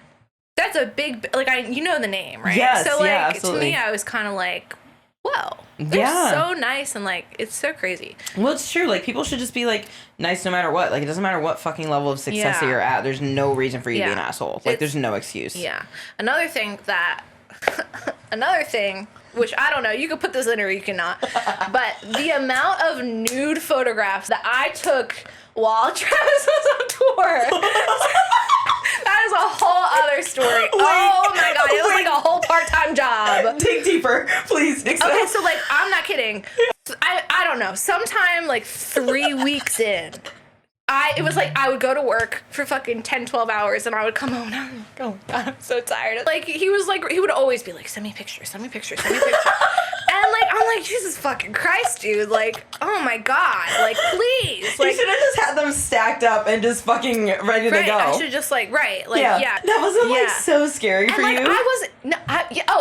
that's a big, like, you know the name, right? Yes, so, like, absolutely. to me, I was kind of like, whoa, they're so nice, and, like, it's so crazy. Well, it's true. Like, people should just be, like, nice no matter what. Like, it doesn't matter what fucking level of success that you're at. There's no reason for you to be an asshole. Like, there's no excuse. Yeah. Another thing, which I don't know, you could put this in or you cannot, but the amount of nude photographs that I took while Travis was on tour, that is a whole other story. Oh my god, it was like a whole part-time job. Dig deeper, please. Okay, so, like, I'm not kidding. I don't know, sometime, like, 3 weeks in, it was like I would go to work for fucking 10, 12 hours, and I would come home and I'm like, oh god, I'm so tired. Like, he would always be like, send me pictures. And, like, I'm like, Jesus fucking Christ, dude. Like, oh my god. Like, please. Like, you should have just had them stacked up and just fucking ready to go. I should just, like, yeah. That wasn't, like, so scary for like, you?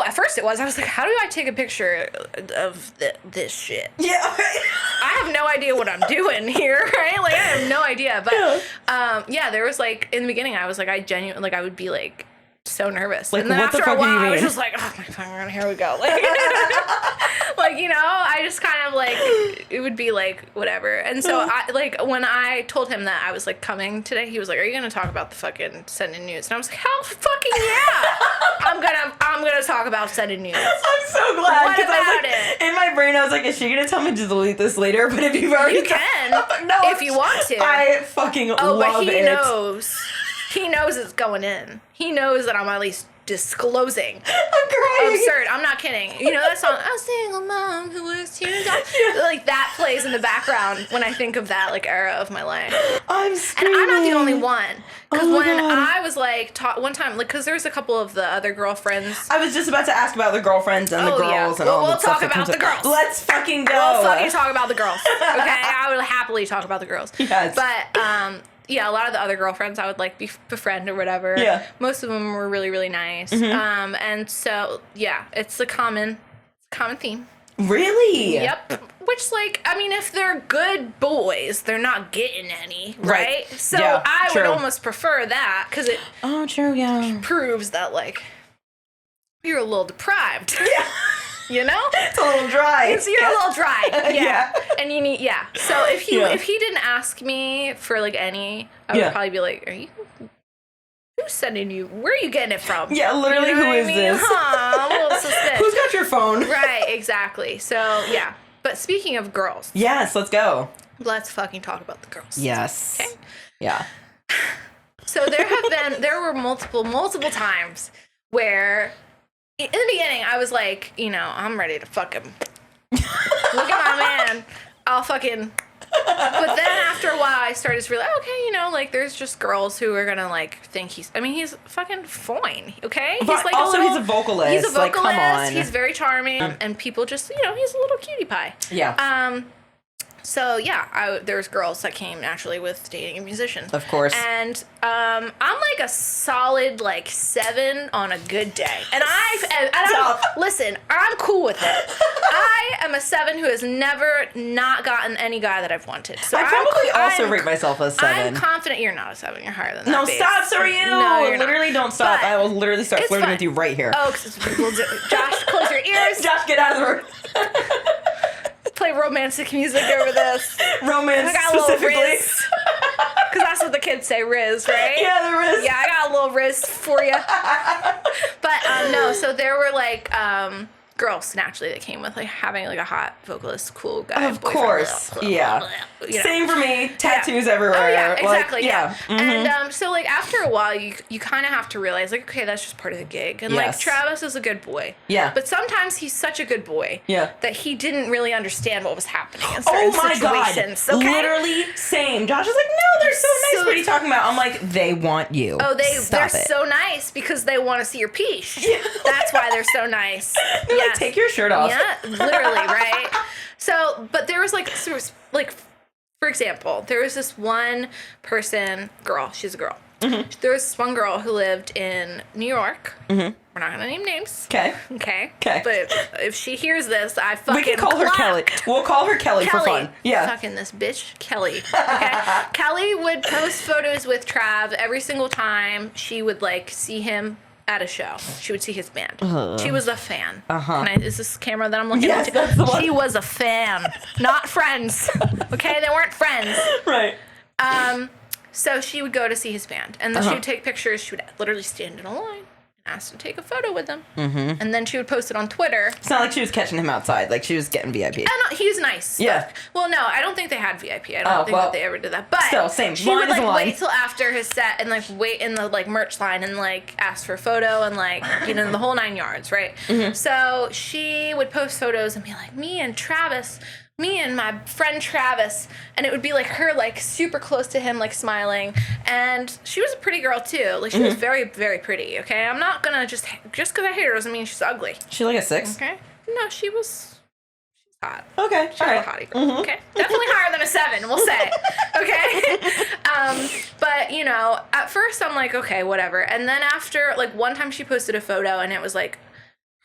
at first it was. I was like, how do I take a picture of this shit? Yeah. I have no idea what I'm doing here, right? Like, I have no idea. But, there was, like, in the beginning, I was like, I would be, like, so nervous. Like, and then what after the fuck a while, do you mean? I was just like, oh my god, here we go. Like, like, you know, I just kind of, like, it would be, like, whatever. And so, when I told him that I was, like, coming today, he was like, are you going to talk about the fucking sending nudes? And I was like, hell fucking yeah. I'm gonna talk about sending nudes. I'm so glad. What about I was, like, it? In my brain, I was like, is she going to tell me to delete this later? But if you've already... You can. No, if you want to. I fucking love it. But he knows. He knows it's going in. He knows that I'm at least disclosing. I'm crying. Absurd. I'm not kidding. You know that song, A Single Mom Who Was Tears Off? Like, that plays in the background when I think of that, like, era of my life. I'm screaming. And I'm not the only one. Because when God. I was, like, one time, like, because there was a couple of the other girlfriends. I was just about to ask about the girlfriends and the girls and all we'll the stuff. We'll talk about the girls. Let's fucking go. We'll fucking talk about the girls. Okay? I would happily talk about the girls. Yes. But, yeah, a lot of the other girlfriends I would, like, befriend or whatever. Yeah. Most of them were really, really nice. Mm-hmm. And so, yeah, it's a common theme. Really? Yep. Which, like, I mean, if they're good boys, they're not getting any, right? So I would almost prefer that, because it proves that, like, you're a little deprived. Yeah. You know? It's a little dry. You're a little dry. Yeah. And you need, So if he didn't ask me for like any, I would probably be like, who's sending you? Where are you getting it from? Yeah, literally, who is this? I'm a little suspicious. Who's got your phone? Right, exactly. So, yeah. But speaking of girls. Yes, let's go. Let's fucking talk about the girls. Yes. Okay? Yeah. So there were multiple times where in the beginning I was like, I'm ready to fuck him. Look at my man. I'll fucking... But then after a while, I started to realize, okay, there's just girls who are gonna think he's fucking fine, okay? He's But also, he's a vocalist. He's a vocalist. Come on. He's very charming, and people just, he's a little cutie pie. Yeah. So yeah, there's girls that came naturally with dating a musician. Of course. And I'm like a solid 7 on a good day. And listen, I'm cool with it. I am a 7 who has never not gotten any guy that I've wanted. So I probably also rate myself as 7. I'm confident you're not a 7. You're higher than that. No, base. stop, so are you. No, you're literally not. Don't stop. But I will literally start flirting fine. with you right here. Oh, because Josh, close your ears. Josh, get out of the room. Play romantic music over this. Romance, I got a specifically. little Riz. Because that's what the kids say, Riz, right? Yeah, the Riz. Yeah, I got a little Riz for you. But no, so there were girls naturally that came with having a hot vocalist, cool guy. Of course, yeah. Same for me. Tattoos everywhere. Oh yeah, exactly. Yeah. Mm-hmm. And so after a while, you kind of have to realize okay, that's just part of the gig. And Yes. Travis is a good boy. Yeah. But sometimes he's such a good boy. Yeah. That he didn't really understand what was happening in certain situations. God. Okay? Literally same. Josh is like, no, they're so nice. So- What are you talking about? I'm like, they want you. Oh, they're Stop it. so nice because they want to see your piece. That's why they're so nice. They're like, take your shirt off. Yeah, literally, right? So, but there was for example, there was this one girl, she's a girl. Mm-hmm. There was this one girl who lived in New York. Mm-hmm. We're not going to name names. Okay. Okay. Okay. But if she hears this, I fucking We can call her Kelly. We'll call her Kelly for fun. Yeah. Fucking this bitch, Kelly. Okay. Kelly would post photos with Trav every single time she would see him at a show. She would see his band. She was a fan. Is this camera that I'm looking Yes, at? that's the one. She was a fan, not friends. Okay, they weren't friends. Right. So she would go to see his band, and then she would take pictures. She would literally stand in a line and ask to take a photo with him, and then she would post it on Twitter. It's not like she was catching him outside. Like she was getting VIP. And he was nice. Yeah. Well, no, I don't think they had VIP. I don't think that they ever did that. But still, same. She Line would is a line. wait till after his set and wait in the merch line and ask for a photo and the whole 9 yards, right? Mm-hmm. So she would post photos and be like, me and my friend Travis, and it would be her super close to him, smiling, and she was a pretty girl too. She was very, very pretty. Okay, I'm not gonna just because I hate her doesn't mean she's ugly. She like a 6? Okay, no, she's hot. Okay, She's all right. a hottie girl. Mm-hmm. Okay, definitely higher than a 7. We'll say. Okay, but at first I'm like, okay, whatever, and then after one time she posted a photo and it was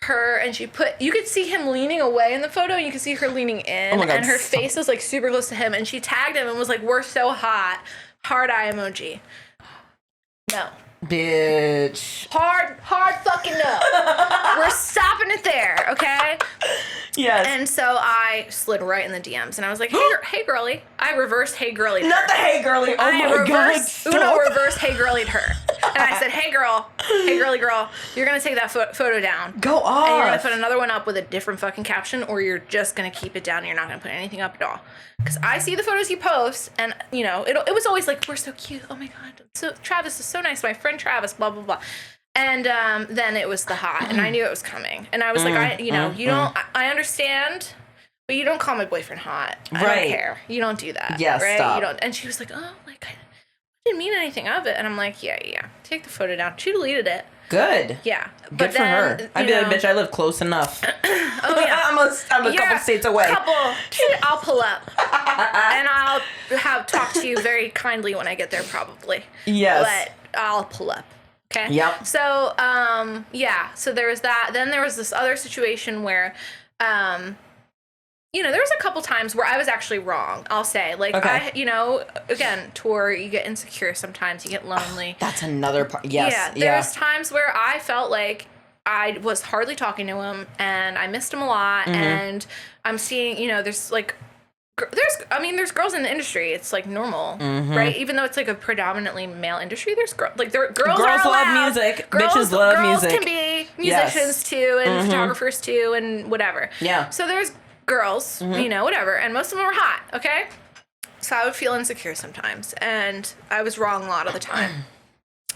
her, and you could see him leaning away in the photo and you could see her leaning in, and her face is super close to him, and she tagged him and was we're so hot, hard eye emoji. No. Bitch. Hard fucking no. We're stopping it there, okay? Yes. And so I slid right in the DMs and I was like, hey girly. I reversed hey girly. Not the hey girly. Oh my god. Uno reversed hey girly her. And I said, hey girly girl, you're gonna take that photo down. Go off. And you're gonna put another one up with a different fucking caption, or you're just gonna keep it down and you're not gonna put anything up at all. Because I see the photos you post, and it was always we're so cute. Oh my god, so Travis is so nice. My friend Travis, blah blah blah. And then it was the hot, and I knew it was coming. And I was I understand, but you don't call my boyfriend hot. I don't care. You don't do that. Yeah, right? stop. You don't. And she was like, oh, I didn't mean anything of it. And I'm like, yeah. Take the photo down. She deleted it. Good. Yeah. Good for her. I'd be like, bitch, I live close enough. Oh yeah. I'm a couple states away. I'll pull up. And I'll talk to you very kindly when I get there, probably. Yes. But I'll pull up. Okay. Yep. So, so there was that. Then there was this other situation where, there was a couple times where I was actually wrong, I'll say. Again, tour, you get insecure sometimes, you get lonely. That's another part. Yes. Yeah. There's times where I felt like I was hardly talking to him and I missed him a lot. Mm-hmm. And I'm seeing, there's there's girls in the industry. It's like normal, right? Even though it's like a predominantly male industry, there's girls Girls are allowed. love music. Bitches love music. Girls can be musicians too, and photographers too, and whatever. Yeah. So there's girls, whatever, and most of them are hot. Okay. So I would feel insecure sometimes, and I was wrong a lot of the time.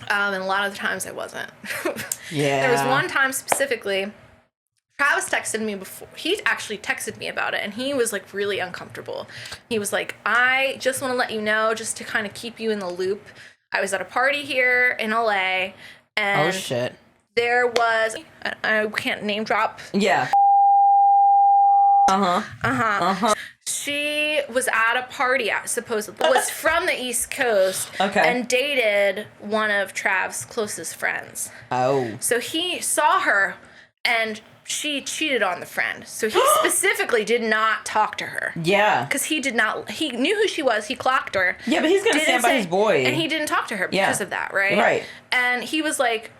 And a lot of the times I wasn't. Yeah. There was one time specifically. Travis texted me before. He actually texted me about it, and he was like really uncomfortable. He was like, I just want to let you know, just to kind of keep you in the loop. I was at a party here in LA, and oh shit, there was, I can't name drop. Yeah. She was at a party, supposedly, was from the East Coast, Okay. and dated one of Trav's closest friends. Oh. So he saw her, and she cheated on the friend. So he specifically did not talk to her. Yeah. Because he knew who she was. He clocked her. Yeah, but he's going to stand by his boy. And he didn't talk to her because of that, right? Right. And he was like,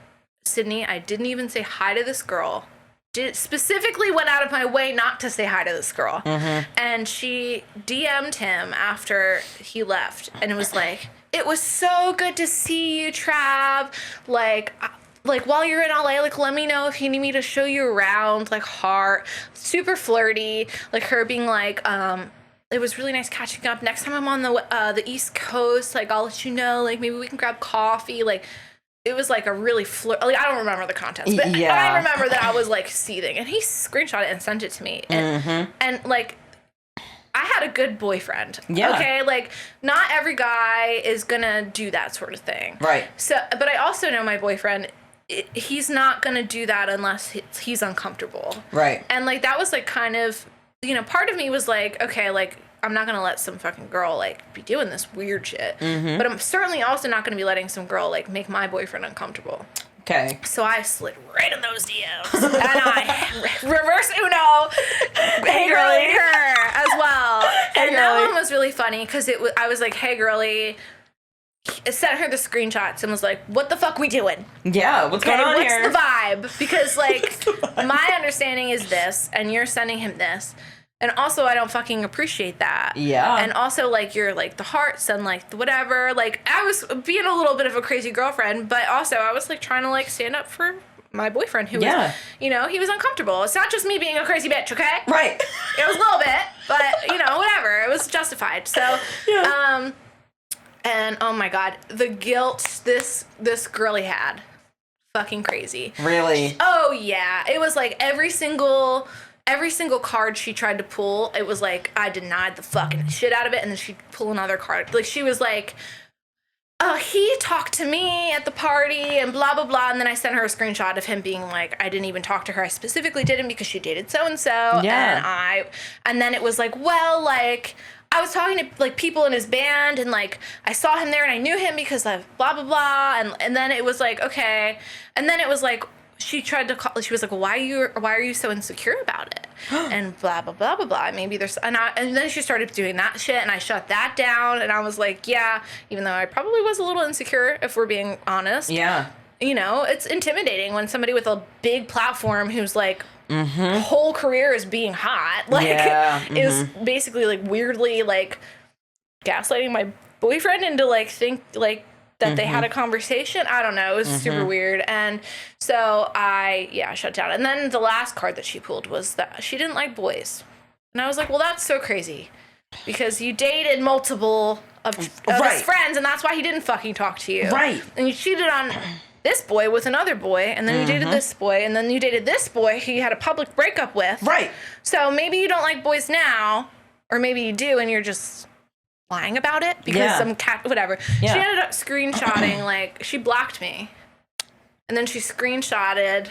Sydney, I didn't even say hi to this girl. Specifically went out of my way not to say hi to this girl. And she DM'd him after he left. And it was like, it was so good to see you, Trav. Like, while you're in LA, like, let me know if you need me to show you around, like, heart. Super flirty. Like, her being like, it was really nice catching up. Next time I'm on the East Coast, like, I'll let you know. Like, maybe we can grab coffee. Like, it was, like, a really like, I don't remember the contents. But I remember that I was, like, seething. And he screenshot it and sent it to me. And like, I had a good boyfriend. Yeah. Okay? Like, not every guy is gonna do that sort of thing. Right. So, but I also know my boyfriend, he's not gonna do that unless he's uncomfortable. Right. And like that was like kind of, part of me was like, okay, like I'm not gonna let some fucking girl like be doing this weird shit. But I'm certainly also not gonna be letting some girl like make my boyfriend uncomfortable. Okay. So I slid right in those DMs and I reverse Uno, hey girly, her as well. Hey, and that one was really funny because I was like, hey girly. I sent her the screenshots and was like, what the fuck we doing? Yeah, what's going on here? What's the vibe? Because, like, my understanding is this, and you're sending him this. And also, I don't fucking appreciate that. Yeah. And also, like, you're, like, the hearts and, like, the whatever. Like, I was being a little bit of a crazy girlfriend, but also I was, like, trying to, like, stand up for my boyfriend who was, he was uncomfortable. It's not just me being a crazy bitch, okay? Right. It was a little bit, but, whatever. It was justified. So, and oh my god, the guilt this girlie had. Fucking crazy. Really? Oh yeah. It was like every single card she tried to pull, it was like I denied the fucking shit out of it, and then she'd pull another card. Like she was like, oh, he talked to me at the party and blah blah blah, and then I sent her a screenshot of him being like, I didn't even talk to her. I specifically didn't because she dated so and so. Yeah. And then it was like, well, like I was talking to like people in his band, and like I saw him there and I knew him because of blah blah blah, and then it was like, okay, and then it was like she tried to call. She was like, why are you so insecure about it? And blah blah blah blah blah. Maybe there's and then she started doing that shit, and I shut that down, and I was like, yeah, even though I probably was a little insecure, if we're being honest. Yeah. It's intimidating when somebody with a big platform who's like. Whole career is being hot, like is basically like weirdly like gaslighting my boyfriend into like think like that they had a conversation. I don't know. It was super weird. And so I shut down. And then the last card that she pulled was that she didn't like boys. And I was like, well, that's so crazy because you dated multiple of his friends, and that's why he didn't fucking talk to you. Right. And you cheated on this boy with another boy, and then you dated this boy, and then you dated this boy who you had a public breakup with. Right. So maybe you don't like boys now, or maybe you do, and you're just lying about it because some cat, whatever. Yeah. She ended up screenshotting, like, she blocked me, and then she screenshotted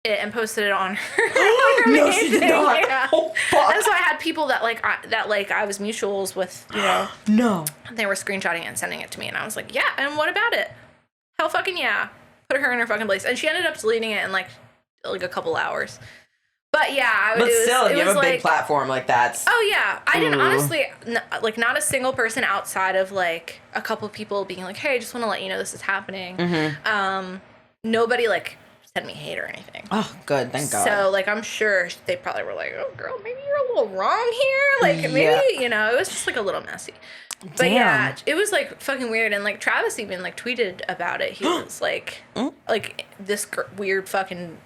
it and posted it on her. No, she did not. Yeah. Oh, fuck. And so I had people that I was mutuals with, No. They were screenshotting it and sending it to me, and I was like, yeah, and what about it? Hell fucking yeah. Put her in her fucking place. And she ended up deleting it in like a couple hours. But yeah, but still, if you have a big platform like that. Oh yeah, I didn't honestly not a single person outside of like a couple people being like, hey, I just want to let you know this is happening. Nobody like send me hate or anything. Oh, good. Thank God. So, like, I'm sure they probably were like, oh, girl, maybe you're a little wrong here. Like, maybe, you know, it was just, like, a little messy. But, yeah, it was, like, fucking weird. And, like, Travis even, like, tweeted about it. He was like, this weird fucking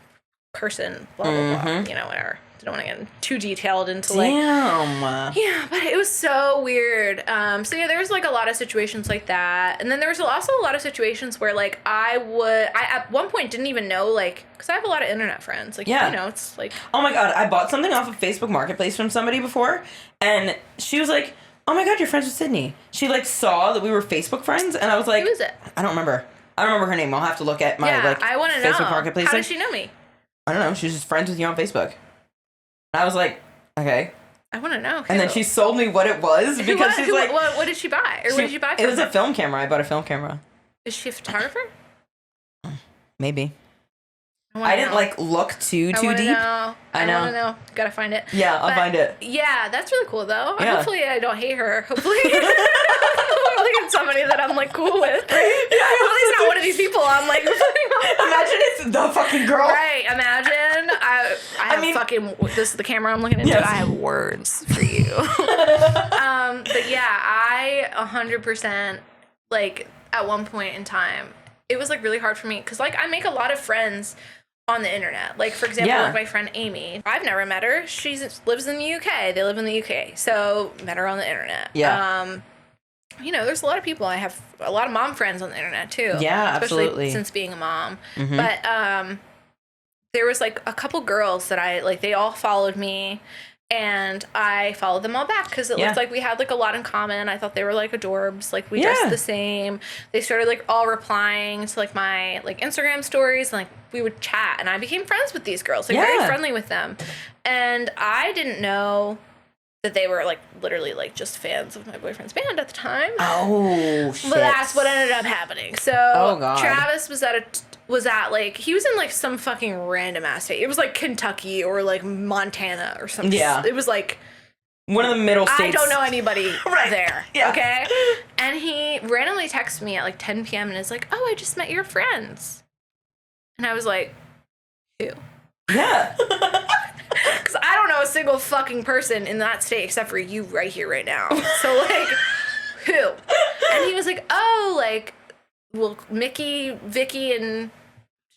person, blah, blah, blah, you know, whatever. Don't want to get too detailed into like yeah, but it was so weird. So yeah, there was like a lot of situations like that, and then there was also a lot of situations where like I at one point didn't even know, like, because I have a lot of internet friends, like, you know, it's like, oh my God, I bought something off of Facebook Marketplace from somebody before, and she was like, oh my God, you're friends with Sydney. She like saw that we were Facebook friends, and I was like, who is it? I don't remember her name. I'll have to look at my I want to know. Facebook Marketplace. How did she know me? I don't know. She was just friends with you on Facebook. I was like, okay. I want to know. Who? And then she sold me what it was because she's like, what did she buy? Or what did you buy from her? It was a film camera. I bought a film camera. Is she a photographer? Maybe. I didn't like look too deep. I want to know. Gotta find it. Yeah, I'll find it. Yeah, that's really cool though. Yeah. Hopefully I don't hate her. Hopefully it's somebody that I'm like cool with. Hopefully it's not one of these people I'm like. Imagine it's the fucking girl. Right. Imagine I mean, fucking, this is the camera I'm looking into. Yes. I have words for you. But yeah, I 100% like at one point in time, it was like really hard for me because like I make a lot of friends on the internet. Like, for example, like my friend Amy. I've never met her. She lives in the UK. They live in the UK. So, met her on the internet. Yeah. You know, there's a lot of people. I have a lot of mom friends on the internet, too. Yeah, especially absolutely. Since being a mom. Mm-hmm. But there was, like, a couple girls that they all followed me. And I followed them all back because it looked like we had, like, a lot in common. I thought they were, like, adorbs. Like, we dressed the same. They started, like, all replying to, like, my, like, Instagram stories. And, like, we would chat. And I became friends with these girls. Like, very friendly with them. And I didn't know that they were, like, literally, like, just fans of my boyfriend's band at the time. Oh, shit. But that's what ended up happening. So, Travis was at like, he was in like some fucking random ass state. It was like Kentucky or like Montana or something. Yeah. It was like one of the middle states. I don't know anybody there. Yeah. Okay. And he randomly texted me at like 10 p.m. and is like, oh, I just met your friends. And I was like, who? Yeah. Because I don't know a single fucking person in that state except for you right here, right now. So like, who? And he was like, oh, like, well, Mickey, Vicky, and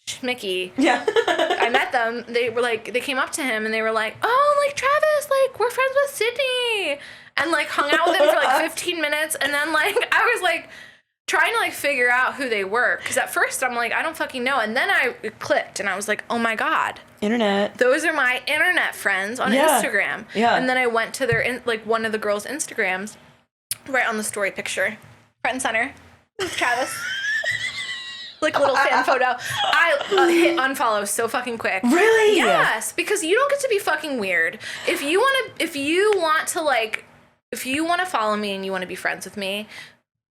Schmicky. Yeah. I met them. They were like, they came up to him and they were like, oh, like, Travis, like, we're friends with Sydney. And like hung out with him for like 15 minutes. And then like, I was like trying to like figure out who they were. Because at first I'm like, I don't fucking know. And then it clicked and I was like, oh my God. Internet. Those are my internet friends on Instagram. Yeah. And then I went to their, like, one of the girls' Instagrams, right on the story picture. Front and center. Travis. Like, little fan photo. I hit unfollow so fucking quick. Really? Yes, because you don't get to be fucking weird. If you want to follow me and you want to be friends with me,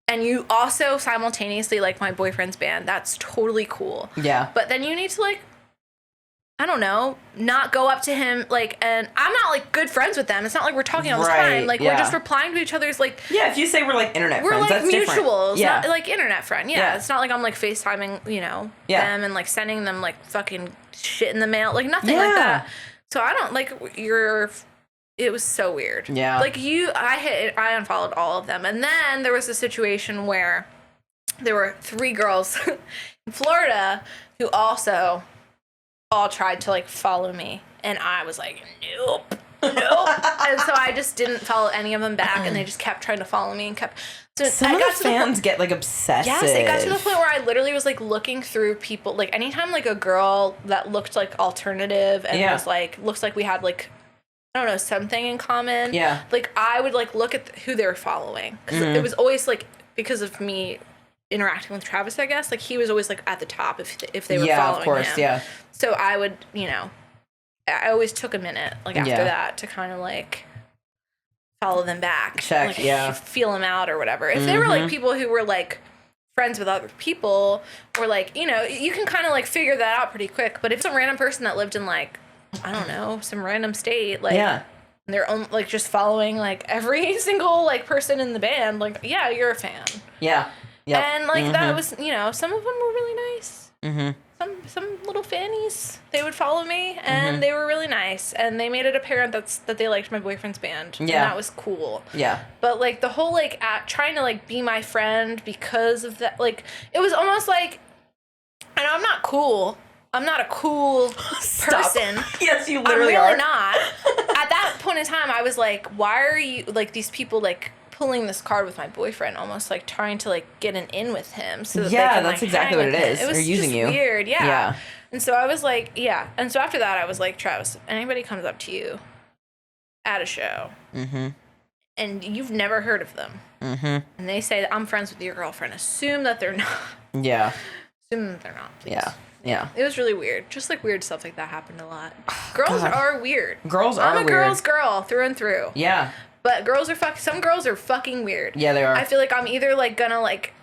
and you also simultaneously like my boyfriend's band, that's totally cool. Yeah. But then you need to, like, I don't know, not go up to him, like, and I'm not, like, good friends with them. It's not like we're talking all the time. Like, we're just replying to each other's, like... Yeah, if you say we're, like, internet friends, like, that's different. We're, like, mutuals, not, like, internet friend. Yeah, it's not like I'm, like, FaceTiming, you know, them and, like, sending them, like, fucking shit in the mail. Like, nothing like that. So I don't, like, it was so weird. Yeah. Like, I unfollowed all of them. And then there was a situation where there were 3 girls in Florida who also... all tried to like follow me and I was like nope and so I just didn't follow any of them back and they just kept trying to follow me and kept some of the fans get like obsessive. Yes, it got to the point where I literally was like looking through people, like anytime like a girl that looked like alternative and was like looks like we had like I don't know something in common, like I would like look at who they were following because it was always like because of me interacting with Travis, I guess, like he was always like at the top if they were following of course, him. So I would, you know, I always took a minute like after that to kind of like follow them back, check, like, feel them out or whatever. If they were like people who were like friends with other people or like, you know, you can kind of like figure that out pretty quick. But if some random person that lived in like, I don't know, some random state, like their own, like just following like every single like person in the band, like you're a fan. Yeah. Yep. And like that was, you know, some of them were really nice. Some some little fannies. They would follow me, and they were really nice, and they made it apparent that they liked my boyfriend's band. And that was cool. Yeah. But like the whole like trying to like be my friend because of that, like it was almost like, and I'm not cool. I'm not a cool person. Yes, you literally I'm really are. not. At that point in time, I was like, why are you like these people like pulling this card with my boyfriend, almost like trying to like get an in with him so that they can, that's like, exactly hang what with it him. is. It was They're using just you. weird, yeah. Yeah. And so I was like, yeah. And so after that, I was like, Travis, if anybody comes up to you at a show and you've never heard of them, and they say that I'm friends with your girlfriend, assume that they're not. Yeah. Assume that they're not, please. Yeah. Yeah. It was really weird. Just like weird stuff like that happened a lot. Girls God. are weird. Girls are I'm a weird. girl's girl through and through. Yeah. But some girls are fucking weird. Yeah, they are. I feel like I'm either like gonna like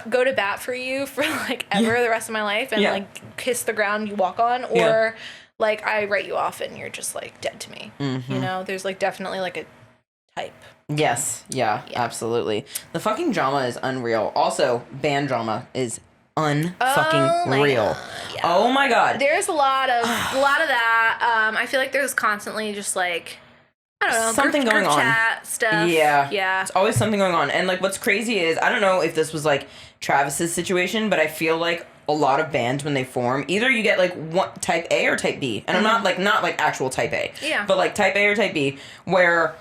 go to bat for you for like ever the rest of my life and like kiss the ground you walk on, or like I write you off and you're just like dead to me. You know, there's like definitely like a type. Yes. Yeah, absolutely. The fucking drama is unreal. Also, band drama is unfucking real. Yeah. Oh my god. There's a lot of that. I feel like there's constantly just like, I don't know, something group going on. Chat stuff. Yeah. Yeah. It's always something going on. And like what's crazy is, I don't know if this was like Travis's situation, but I feel like a lot of bands when they form, either you get like one type A or type B. And I'm not like actual type A. Yeah. But like type A or type B, where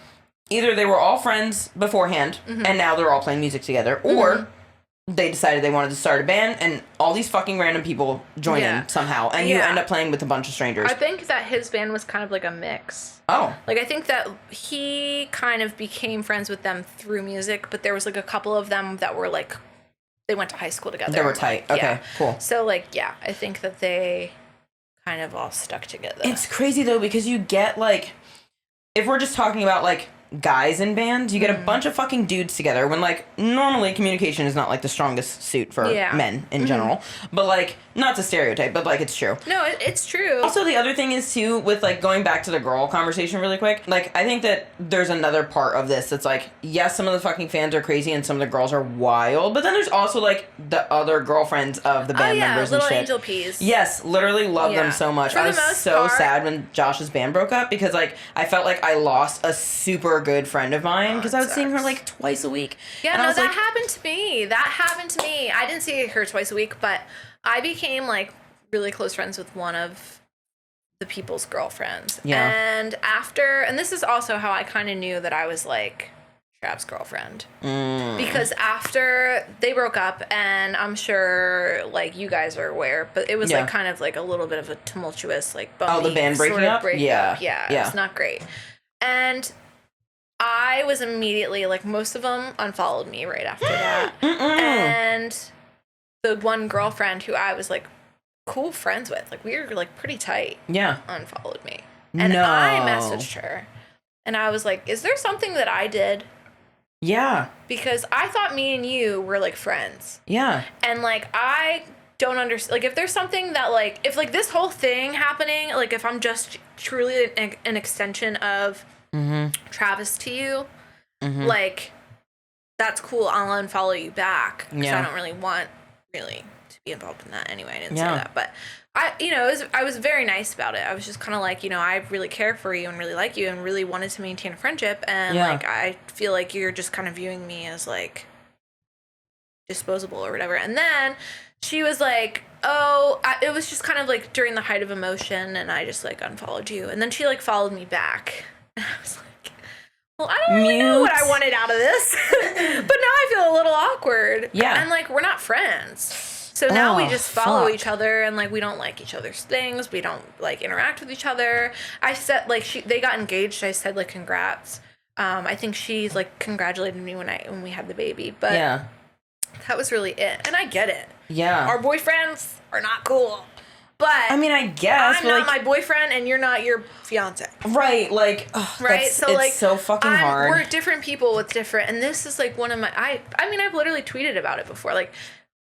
either they were all friends beforehand and now they're all playing music together, or they decided they wanted to start a band and all these fucking random people join in somehow, and you end up playing with a bunch of strangers. I think that his band was kind of like a mix. Oh. Like, I think that he kind of became friends with them through music, but there was like a couple of them that were like, they went to high school together. They were tight. Like, okay, cool. So like, yeah, I think that they kind of all stuck together. It's crazy though, because you get like, if we're just talking about like guys in bands, you get a bunch of fucking dudes together when like normally communication is not like the strongest suit for men in general, but like not to stereotype, but like it's true. No, it's true. Also, the other thing is too, with like going back to the girl conversation really quick, like I think that there's another part of this that's like, yes, some of the fucking fans are crazy and some of the girls are wild, but then there's also like the other girlfriends of the band members and little shit. angel peas. Yes, literally love them so much. I was so sad when Josh's band broke up because like I felt like I lost a super good friend of mine because I was seeing her like twice a week. Yeah, and no, that happened to me. That happened to me. I didn't see her twice a week, but I became like really close friends with one of the people's girlfriends. Yeah. And this is also how I kind of knew that I was like Trav's girlfriend. Because after they broke up, and I'm sure like you guys are aware, but it was like kind of like a little bit of a tumultuous like bumpy the band breaking sort of up? breakup. Yeah. It's not great. And I was immediately like, most of them unfollowed me right after that. And the one girlfriend who I was like cool friends with, like we were like pretty tight, unfollowed me. And I messaged her and I was like, is there something that I did? Yeah. Because I thought me and you were like friends. Yeah. And like, I don't understand, like if there's something that like, if like this whole thing happening, like if I'm just truly an extension of Travis to you, like that's cool, I'll unfollow you back because I don't really want to be involved in that anyway. I didn't say that, but I was very nice about it. I was just kind of like, I really care for you and really like you and really wanted to maintain a friendship, and like I feel like you're just kind of viewing me as like disposable or whatever. And then she was like, it was just kind of like during the height of emotion, and I just like unfollowed you, and then she like followed me back. And I was like, well, I don't really know what I wanted out of this. But now I feel a little awkward. Yeah. And like, we're not friends. So now we just follow each other, and like, we don't like each other's things. We don't like interact with each other. I said like, they got engaged. I said like, congrats. I think she's like congratulated me when we had the baby, but that was really it. And I get it. Yeah. Our boyfriends are not cool. But I mean, I guess I'm not my boyfriend, and you're not your fiance. Right, like, right. So like, it's so fucking hard. We're different people with different, and this is like one of my. I mean, I've literally tweeted about it before. Like,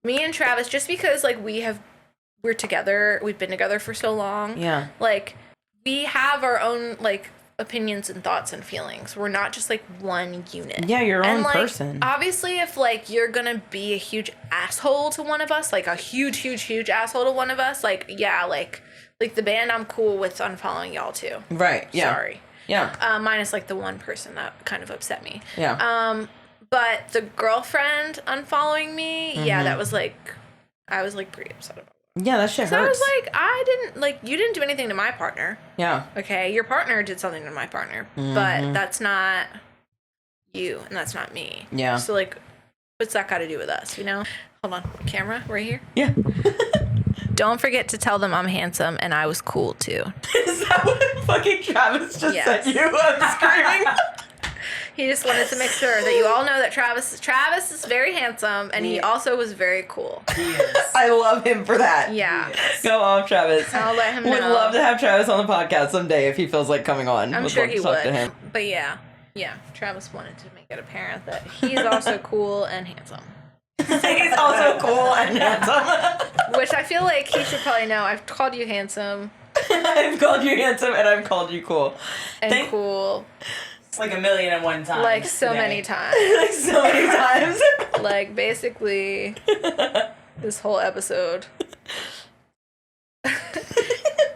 me and Travis, just because like we're together, we've been together for so long. Yeah. Like, we have our own like opinions and thoughts and feelings. We're not just like one unit. Yeah, your own and, like, person. Obviously, if like you're gonna be a huge asshole to one of us, like a huge asshole to one of us, like yeah, like the band, I'm cool with unfollowing y'all too. Right. Yeah. Sorry. Yeah. Minus like the one person that kind of upset me. Yeah. But the girlfriend unfollowing me, yeah, that was like, I was like pretty upset about it. Yeah, that shit hurts. So I was like, you didn't do anything to my partner. Yeah. Okay, your partner did something to my partner, but that's not you, and that's not me. Yeah. So like, what's that got to do with us? You know? Hold on, camera right here. Yeah. Don't forget to tell them I'm handsome and I was cool too. Is that what fucking Travis just said? You? I'm screaming. He just wanted to make sure that you all know that Travis is very handsome, and he also was very cool. He is. I love him for that. Yeah. Go on, Travis. I'll let him know. Would love to have Travis on the podcast someday if he feels like coming on. I'm Would sure love he to talk would. to him. But yeah, Travis wanted to make it apparent that he's also cool and handsome. He's also cool and handsome. Which I feel like he should probably know. I've called you handsome. I've called you handsome and I've called you cool. And cool. It's like 1,000,001 times. Like so today. many times. Like so many times. Like basically this whole episode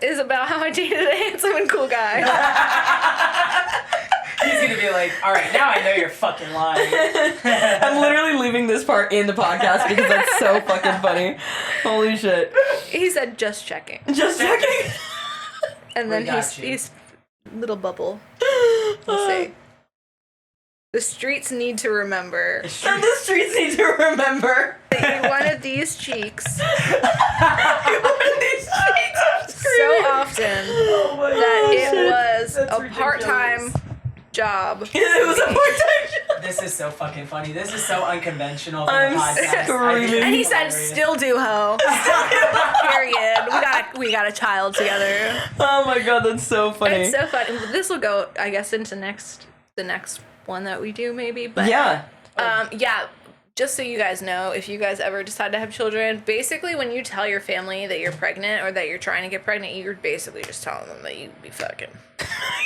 is about how I dated a handsome and cool guy. He's gonna be like, all right, now I know you're fucking lying. I'm literally leaving this part in the podcast because that's so fucking funny. Holy shit. He said just checking. Just checking. And then We got you. he's little bubble. Let's see. The streets need to remember And the streets need to remember. that you wanted these cheeks These cheeks are so screaming. often Oh my that it shit. was That's a ridiculous. part-time job. It was a part-time job. This is so fucking funny. This is so unconventional for I'm the podcast. I think screaming. it's And he said, hilarious. "Still do, ho." Period. We got a child together. Oh my god, that's so funny. It's so fun. This will go, I guess, into the next one that we do, maybe. But Yeah. yeah. Just so you guys know, if you guys ever decide to have children, basically when you tell your family that you're pregnant or that you're trying to get pregnant, you're basically just telling them that you'd be fucking.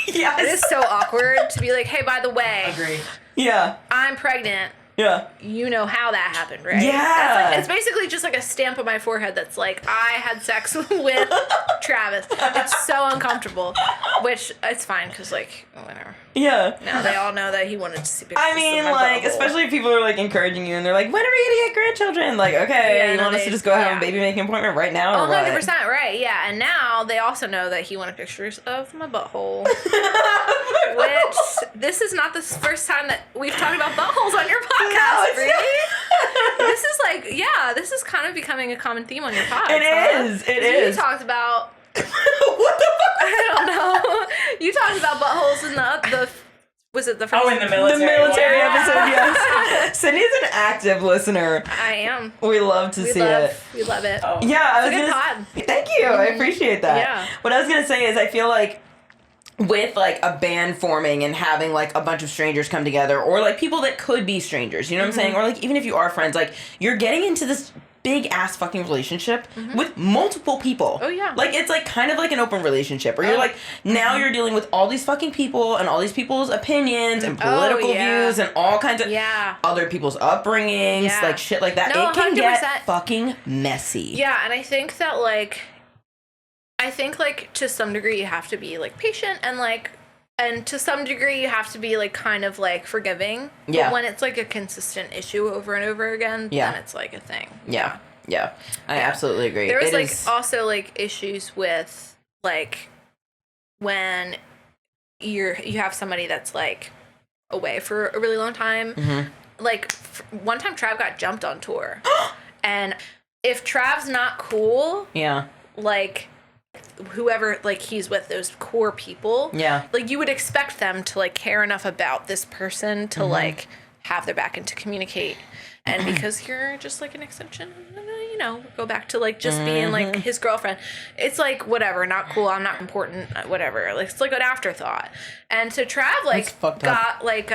Yes. It is so awkward to be like, hey, by the way, Agree. Yeah. I'm pregnant. Yeah. You know how that happened, right? Yeah. That's like, it's basically just like a stamp on my forehead that's like, I had sex with Travis. It's so uncomfortable, which it's fine because, like, whatever. Yeah. Now they all know that he wanted to see pictures I mean, of my like, butthole. especially if people are, like, encouraging you and they're like, when are we gonna get grandchildren? Like, okay, Yeah, you no, want us they- to just go have yeah. a baby making appointment right now or what? 100% right, yeah. And now they also know that he wanted pictures of my butthole. Which, this is not the first time that we've talked about buttholes on your podcast, it's Bri. not. This is like, yeah, this is kind of becoming a common theme on your podcast. It is, it is. You talked about, What the fuck? I don't know. You talked about buttholes in the was it the first? Oh, in the military. The military Yeah. episode, yes. Sydney's an active listener. I am. We love to see it. We love it. Oh. Yeah, I was It's a good gonna. pod. Thank you. I appreciate that. Yeah. What I was gonna say is, I feel like with like a band forming and having like a bunch of strangers come together, or like people that could be strangers, you know what I'm saying? Or like even if you are friends, like you're getting into this big ass fucking relationship with multiple people. Oh, yeah. Like it's like kind of like an open relationship where you're like now you're dealing with all these fucking people and all these people's opinions and political yeah. views and all kinds of Yeah. other people's upbringings, Yeah. like shit like that. No, It can 100%. get fucking messy. Yeah, and I think that like to some degree you have to be like patient and to some degree you have to be like kind of like forgiving. Yeah. But when it's like a consistent issue over and over again, Yeah. then it's like a thing. Yeah. Yeah. I absolutely agree. There was It like is- also like issues with like when you have somebody that's like away for a really long time. Mm-hmm. Like one time Trav got jumped on tour. And if Trav's not cool, yeah. like whoever like he's with, those core people, Yeah. like you would expect them to like care enough about this person to like have their back and to communicate. And because you're just like an extension, you know, go back to like just being like his girlfriend. It's like whatever, not cool. I'm not important. Whatever. Like it's like an afterthought. And so Trav like That's fucked up. got like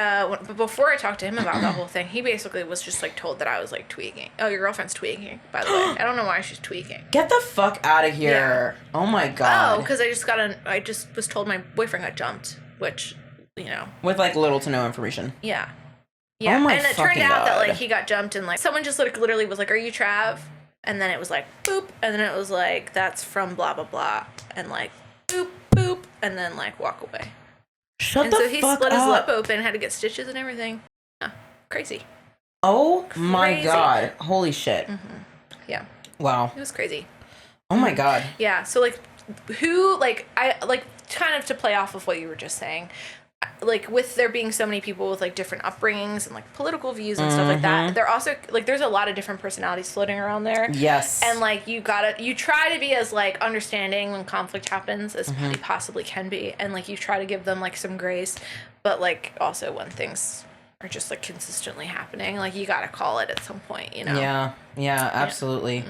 before I talked to him about the whole thing, he basically was just like told that I was like tweaking. Oh, your girlfriend's tweaking. By the way, I don't know why she's tweaking. Get the fuck out of here. Oh my god. Oh, because I just was told my boyfriend got jumped. which, you know. With like little to no information. Yeah. Yeah. Oh my and it turned fucking out that God. like he got jumped and like someone just like literally was like, "Are you Trav?" And then it was like boop, and then it was like, "That's from blah blah blah," and like boop boop, and then like walk away. Shut And the so he fuck split his up. lip open, had to get stitches and everything. Yeah. Crazy. Oh my Crazy. God. Holy shit. Yeah. Wow. It was crazy. Oh my God. Yeah. So like who like I like kind of to play off of what you were just saying, like with there being so many people with like different upbringings and like political views and stuff like that, they're also like there's a lot of different personalities floating around there. Yes. And like you try to be as like understanding when conflict happens as you possibly can be, and like you try to give them like some grace, but like also when things are just like consistently happening, like you gotta call it at some point, you know. Yeah, absolutely.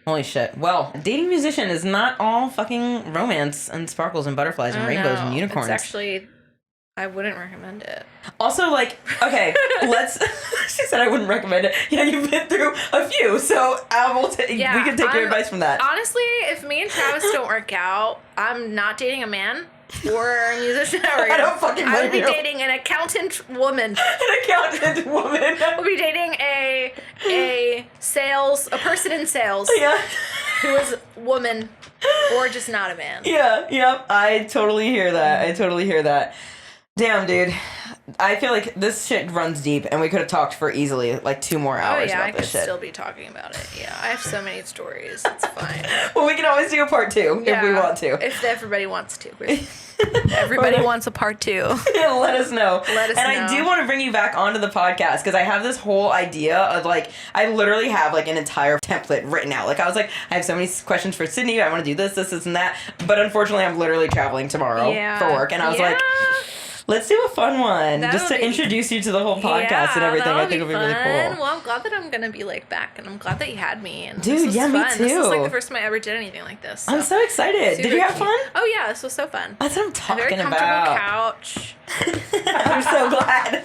Holy shit. Well, dating musician is not all fucking romance and sparkles and butterflies and rainbows and unicorns. It's actually, I wouldn't recommend it. Also, like, okay, she said I wouldn't recommend it. Yeah, you've been through a few, so we can take your advice from that. Honestly, if me and Travis don't work out, I'm not dating a man or a musician. I don't fucking I would be blame you. dating an accountant woman. An accountant woman. We'll be dating a person in sales Yeah. who is a woman or just not a man. Yeah, yep. I totally hear that. Damn, dude. I feel like this shit runs deep, and we could have talked for easily like 2 more hours I about could this shit. still be talking about it. Yeah, I have so many stories. It's fine. Well, we can always do a part 2 if we want to. If everybody wants to. Everybody wants a part 2. Let us know. Let us and know. I do want to bring you back onto the podcast because I have this whole idea of like, I literally have like an entire template written out. Like I was like, I have so many questions for Sydney. I want to do this, and that. But unfortunately, I'm literally traveling tomorrow for work. And I was like, let's do a fun one just to introduce you to the whole podcast and everything. I think it'll be really cool. Well, I'm glad that I'm going to be like back, and I'm glad that you had me. And Dude, this was yeah, me fun. too. This is like the first time I ever did anything like this. I'm so excited. Did you have fun? Oh, yeah, this was so fun. That's what I'm talking Very comfortable about. couch. I'm so glad.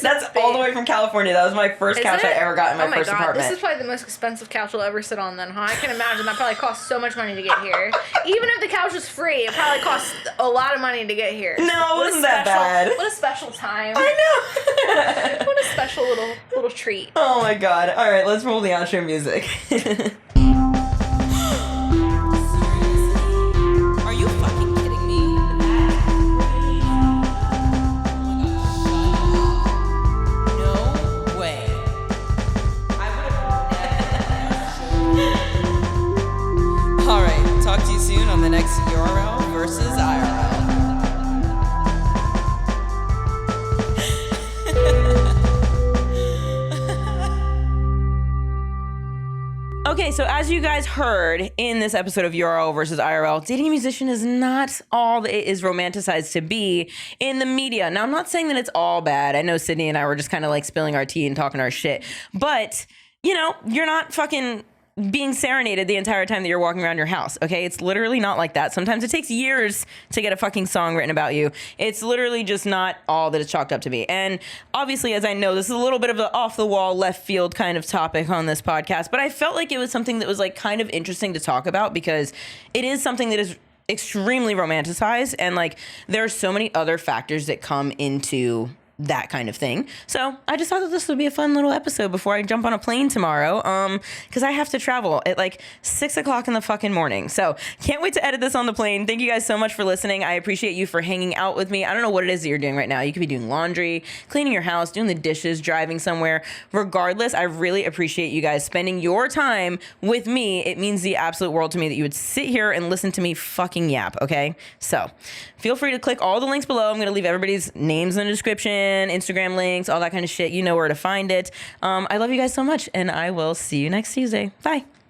That's all the way from California. That was my first couch I ever got in my first apartment. This is probably the most expensive couch I'll ever sit on then, huh? I can imagine that probably cost so much money to get here. Even if the couch was free, it probably cost a lot of money to get here. No, it wasn't that bad. What a special time. I know. What a special little treat. Oh my God. All right, let's roll the outro music. Are you fucking kidding me? No way. All right, talk to you soon on the next URL versus IRL. Okay, so as you guys heard in this episode of URL versus IRL, dating a musician is not all that it is romanticized to be in the media. Now, I'm not saying that it's all bad. I know Sydney and I were just kind of like spilling our tea and talking our shit. But, you know, you're not fucking being serenaded the entire time that you're walking around your house, okay? It's literally not like that. Sometimes it takes years to get a fucking song written about you. It's literally just not all that it's chalked up to be. And obviously, as I know, this is a little bit of the off-the-wall, left-field kind of topic on this podcast, but I felt like it was something that was like kind of interesting to talk about because it is something that is extremely romanticized, and like there are so many other factors that come into that kind of thing. So I just thought that this would be a fun little episode before I jump on a plane tomorrow, because I have to travel at like 6 o'clock in the fucking morning. So can't wait to edit this on the plane. Thank you guys so much for listening. I appreciate you for hanging out with me. I don't know what it is that you're doing right now. You could be doing laundry, cleaning your house, doing the dishes, driving somewhere. Regardless, I really appreciate you guys spending your time with me. It means the absolute world to me that you would sit here and listen to me fucking yap, okay? So feel free to click all the links below. I'm going to leave everybody's names in the description, Instagram links, all that kind of shit. You know where to find it. I love you guys so much, and I will see you next Tuesday. Bye.